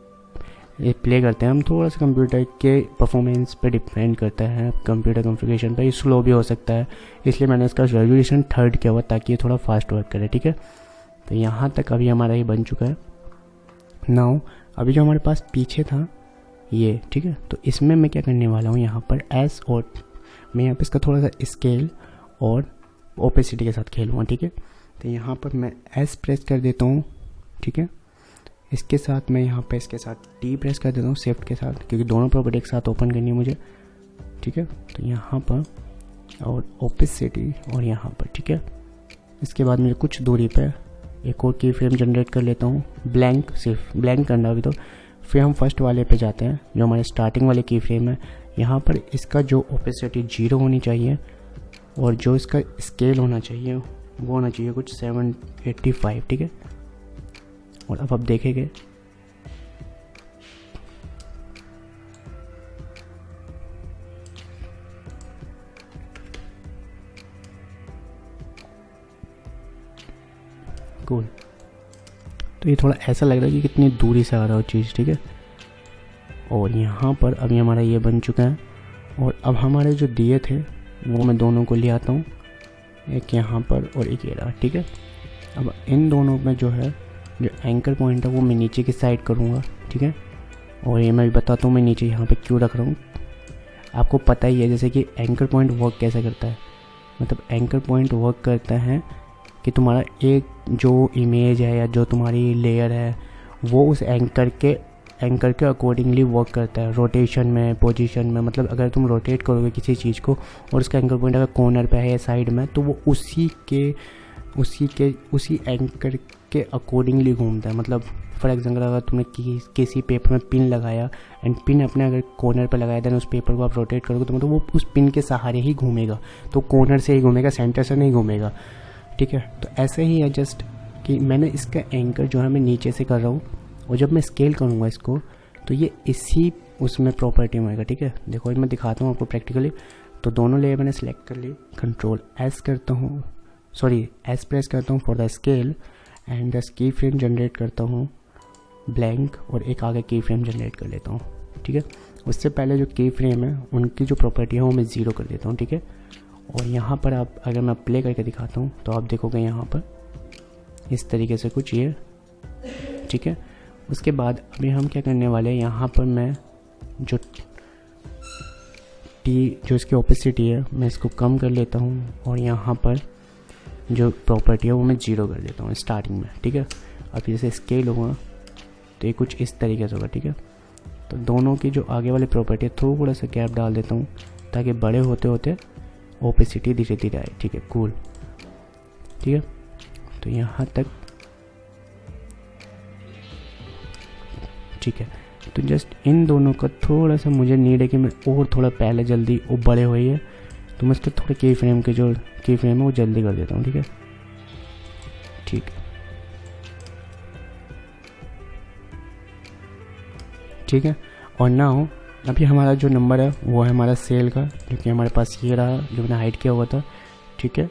ये प्ले करते हैं हम, थोड़ा सा कंप्यूटर के परफॉर्मेंस पे डिपेंड करता है, कंप्यूटर कॉन्फ़िगरेशन पे, ये स्लो भी हो सकता है, इसलिए मैंने इसका रेजोल्यूशन 3 किया हुआ ताकि ये थोड़ा फास्ट वर्क करे, ठीक है। तो यहाँ तक अभी हमारा ये बन चुका है। नाउ अभी जो हमारे पास पीछे था ये, ठीक है, तो इसमें मैं क्या करने वाला हूँ, यहाँ पर एस और मैं यहाँ पर इसका थोड़ा सा स्केल और ओपेसिटी के साथ खेलूँगा, ठीक है। तो यहाँ पर मैं एस प्रेस कर देता हूँ, ठीक है। इसके साथ मैं यहाँ पे इसके साथ टी प्रेस कर देता हूँ शिफ्ट के साथ, क्योंकि दोनों प्रॉपर्टी एक साथ ओपन करनी है मुझे, ठीक है। तो यहाँ पर और ओपेसिटी और यहाँ पर, ठीक है। इसके बाद मुझे कुछ दूरी पे एक और की फ्रेम जनरेट कर लेता हूँ, ब्लैंक, सिर्फ ब्लैंक करना अभी। तो फिर हम फर्स्ट वाले पे जाते हैं जो हमारे स्टार्टिंग वाले की फ्रेम है। यहाँ पर इसका जो ओपेसिटी 0 होनी चाहिए और जो इसका स्केल होना चाहिए वो होना चाहिए कुछ 785, ठीक है। और अब आप देखेंगे कूल, तो ये थोड़ा ऐसा लग रहा है कि कितनी दूरी से आ रहा हो चीज़, ठीक है। और यहाँ पर अभी हमारा ये बन चुका है। और अब हमारे जो दिए थे वो मैं दोनों को ले आता हूँ, एक यहाँ पर और एक ये रहा, ठीक है। अब इन दोनों में जो है जो एंकर पॉइंट है वो मैं नीचे की साइड करूँगा, ठीक है। और ये मैं भी बताता हूँ मैं नीचे यहाँ पे क्यों रख रहा हूँ। आपको पता ही है जैसे कि एंकर पॉइंट वर्क कैसे करता है। मतलब एंकर पॉइंट वर्क करता है कि तुम्हारा एक जो इमेज है या जो तुम्हारी लेयर है वो उस एंकर के अकॉर्डिंगली वर्क करता है, रोटेशन में, पोजीशन में। मतलब अगर तुम रोटेट करोगे किसी चीज़ को और उसका एंकर पॉइंट अगर कॉर्नर पे है या साइड में, तो वो उसी एंकर के अकॉर्डिंगली घूमता है। मतलब फॉर एग्जाम्पल अगर तुमने किसी पेपर में पिन लगाया एंड पिन अपने अगर कॉर्नर पे लगाया देन उस पेपर को आप रोटेट करोगे तो मतलब वो उस पिन के सहारे ही घूमेगा, तो कॉर्नर से ही घूमेगा, सेंटर से नहीं घूमेगा, ठीक है। तो ऐसे ही है जस्ट कि मैंने इसका एंकर जो है मैं नीचे से कर रहा हूँ और जब मैं स्केल करूँगा इसको तो ये इसी उसमें प्रॉपर्टी में आएगा, ठीक है। देखो मैं दिखाता हूँ आपको प्रैक्टिकली। तो दोनों लेयर मैंने सेलेक्ट कर ली, कंट्रोल एस करता हूँ, सॉरी एस प्रेस करता हूँ for the scale and the key frame generate करता हूँ ब्लैंक और एक आगे की फ्रेम जनरेट कर लेता हूँ, ठीक है। उससे पहले जो की फ्रेम है उनकी जो प्रॉपर्टी है वो मैं 0 कर देता हूँ, ठीक है। और यहाँ पर आप अगर मैं प्ले करके दिखाता हूँ तो आप देखोगे यहाँ पर इस तरीके से कुछ ये, ठीक है। उसके बाद अभी हम क्या करने वाले हैं, यहाँ पर मैं जो जो इसकी ऑपोसिटी है मैं इसको कम कर लेता हूँ और यहाँ पर जो प्रॉपर्टी है वो मैं 0 कर देता हूँ स्टार्टिंग में, ठीक है। अब जैसे स्केल होगा तो ये कुछ इस तरीके से होगा, ठीक है। तो दोनों की जो आगे वाली प्रॉपर्टी है थोड़ा सा गैप डाल देता हूँ ताकि बड़े होते होते ओपेसिटी धीरे धीरे आए, ठीक है। कूल, ठीक है। तो यहाँ तक ठीक है। तो जस्ट इन दोनों का थोड़ा सा मुझे नीड है कि मैं और थोड़ा पहले जल्दी वो बड़े हुए है तो मैं इसके थोड़े की फ्रेम के जो की फ्रेम है वो जल्दी कर देता हूँ, ठीक है। ठीक है, ठीक है। और नाउ अभी हमारा जो नंबर है वो है हमारा सेल का, जो कि हमारे पास ये रहा जो मैंने हाइड किया हुआ था, ठीक है।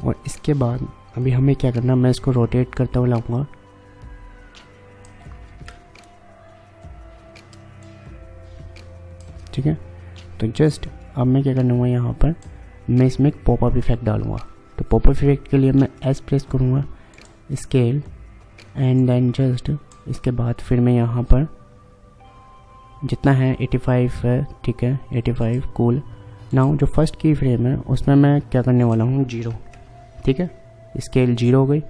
और इसके बाद अभी हमें क्या करना, मैं इसको रोटेट करता हुआ लाऊंगा, ठीक है। तो जस्ट अब मैं क्या करना हुआ यहाँ पर मैं इसमें एक पॉपअप इफेक्ट डालूंगा। तो पॉपअप इफेक्ट के लिए मैं एस प्रेस करूँगा, स्केल एंड देन जस्ट इसके बाद फिर मैं यहाँ पर जितना है 85 है, ठीक है, 85 कूल। नाउ जो फर्स्ट की फ्रेम है उसमें मैं क्या करने वाला हूँ 0, ठीक है। स्केल 0 हो गई।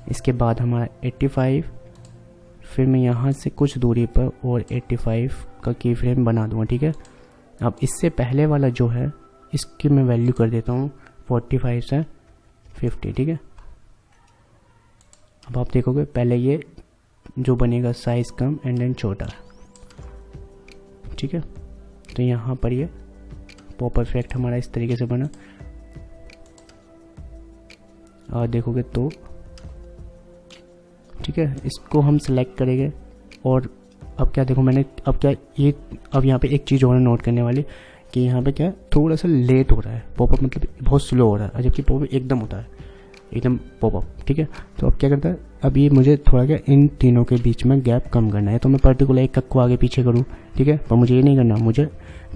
इसके बाद हमारा 85, फिर मैं यहाँ से कुछ दूरी पर और 85 का की फ्रेम बना दूँगा, ठीक है। अब इससे पहले वाला जो है इसकी मैं वैल्यू कर देता हूँ 45 से 50, ठीक है। अब आप देखोगे पहले ये जो बनेगा साइज कम एंड देन छोटा, ठीक है। तो यहाँ पर ये पॉप इफेक्ट हमारा इस तरीके से बना और देखोगे तो ठीक है। इसको हम सेलेक्ट करेंगे और अब क्या देखो मैंने अब यहाँ पे एक चीज़ और नोट करने वाली कि यहाँ पे क्या थोड़ा सा लेट हो रहा है पॉपअप, मतलब बहुत स्लो हो रहा है, जबकि पॉपअप एकदम होता है एकदम पॉपअप, ठीक है। तो अब क्या करता है, अब ये मुझे थोड़ा क्या इन तीनों के बीच में गैप कम करना है, तो मैं पर्टिकुलर एक को आगे पीछे करूँ, ठीक है। पर मुझे ये नहीं करना, मुझे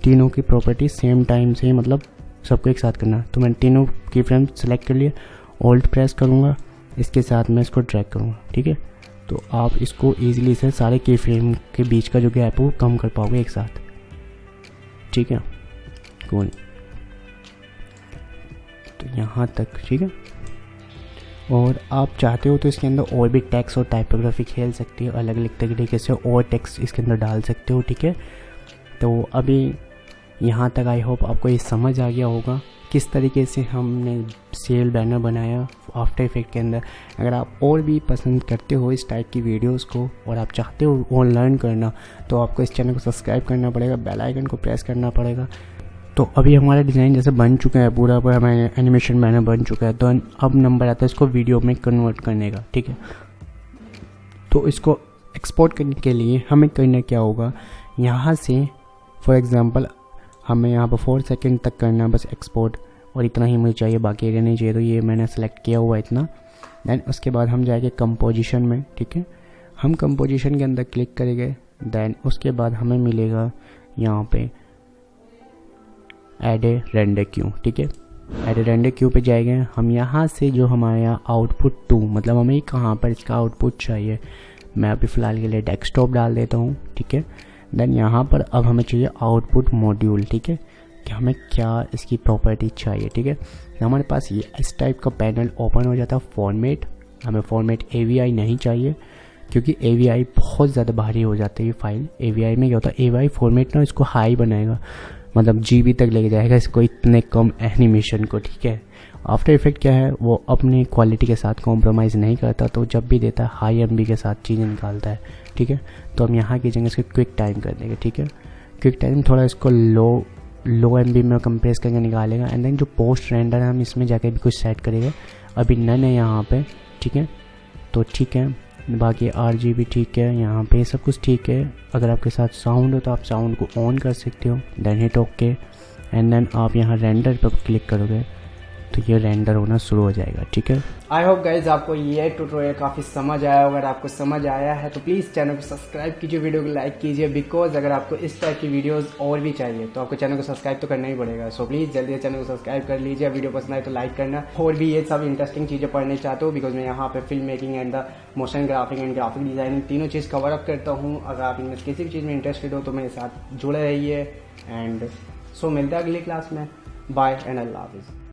तीनों की प्रॉपर्टी सेम टाइम से ही मतलब सबको एक साथ करना। तो मैंने तीनों की फ्रेम सेलेक्ट कर लिए, ऑल्ट प्रेस करूँगा, इसके साथ मैं इसको ड्रैग करूँगा, ठीक है। तो आप इसको ईजिली से सारे की फ्रेम के बीच का जो गैप है वो कम कर पाओगे एक साथ, ठीक है। कूल, तो यहाँ तक ठीक है। और आप चाहते हो तो इसके अंदर और भी टेक्स्ट और टाइपोग्राफी खेल सकती है, अलग अलग तरीके से और टेक्स्ट इसके अंदर डाल सकते हो, ठीक है। तो अभी यहाँ तक आई होप आपको ये समझ आ गया होगा किस तरीके से हमने सेल बैनर बनाया आफ्टर इफेक्ट के अंदर। अगर आप और भी पसंद करते हो इस टाइप की वीडियोस को और आप चाहते हो और लर्न करना, तो आपको इस चैनल को सब्सक्राइब करना पड़ेगा, बेल आइकन को प्रेस करना पड़ेगा। तो अभी हमारा डिज़ाइन जैसे बन चुका है, पूरा पूरा हमारा एनिमेशन बैनर बन चुका है। तो अब नंबर आता है इसको वीडियो में कन्वर्ट करने का, ठीक है। तो इसको एक्सपोर्ट करने के लिए हमें करना क्या होगा, यहाँ से फॉर एग्ज़ाम्पल हमें यहाँ पर 4 सेकंड तक करना बस एक्सपोर्ट, और इतना ही मुझे चाहिए, बाकी एरिया नहीं चाहिए। तो ये मैंने सेलेक्ट किया हुआ इतना। देन उसके बाद हम जाएंगे कंपोजिशन में, ठीक है। हम कंपोजिशन के अंदर क्लिक करेंगे। देन उसके बाद हमें मिलेगा यहाँ पे ऐड ए रेंडर क्यू, ठीक है। ऐड ए रेंडर क्यू पे जाएंगे हम। यहाँ से जो हमारा आउटपुट 2 मतलब हमें कहाँ पर इसका आउटपुट चाहिए, मैं अभी फ़िलहाल के लिए डेस्कटॉप डाल देता हूँ, ठीक है। देन यहाँ पर अब हमें चाहिए आउटपुट मॉड्यूल, ठीक है, कि हमें क्या इसकी प्रॉपर्टी चाहिए, ठीक है। हमारे पास ये इस टाइप का पैनल ओपन हो जाता है। फॉर्मेट, हमें फॉर्मेट AVI नहीं चाहिए, क्योंकि AVI बहुत ज़्यादा भारी हो जाती है फाइल। AVI में क्या होता है, AVI फॉर्मेट ना इसको हाई बनाएगा, मतलब GB तक लेके जाएगा इसको, इतने कम एनिमेशन को, ठीक है। आफ्टर इफेक्ट क्या है, वो अपनी क्वालिटी के साथ कॉम्प्रोमाइज़ नहीं करता, तो जब भी देता है हाई MB के साथ चीज़ें निकालता है, ठीक है। तो हम यहाँ की जगह इसको क्विक टाइम कर देंगे, ठीक है। क्विक टाइम थोड़ा इसको लो MB में कंप्रेस करके निकालेगा। एंड देन जो पोस्ट रेंडर है हम इसमें जाके भी कुछ सेट करेंगे, अभी नन है यहाँ पे, ठीक है। तो ठीक है, बाकी RGB ठीक है, यहाँ पे सब कुछ ठीक है। अगर आपके साथ साउंड हो तो आप साउंड को ऑन कर सकते हो। Then hit okay, and then आप यहाँ रेंडर पर क्लिक करोगे तो ये रेंडर होना शुरू हो जाएगा, ठीक है। आई होप गाइज आपको ये ट्यूटोरियल काफ़ी समझ आया। अगर आपको समझ आया है तो प्लीज़ चैनल को सब्सक्राइब कीजिए, वीडियो को लाइक कीजिए, बिकॉज अगर आपको इस टाइप की वीडियोस और भी चाहिए तो आपको चैनल को सब्सक्राइब तो करना ही पड़ेगा। सो प्लीज़ जल्दी से चैनल को सब्सक्राइब कर लीजिए। वीडियो पसंद आए तो लाइक करना। और भी ये सब इंटरेस्टिंग चीज़ें पढ़ने चाहते हो, बिकॉज मैं यहाँ पे film making and the motion graphic and graphic designing तीनों चीज़ कवर अप करता हूँ। अगर आप इनमें किसी भी चीज़ में इंटरेस्टेड हो तो मेरे साथ जुड़े रहिए। एंड सो मिलते हैं अगली क्लास में। बाय एंड अल्लाह हाफिज़।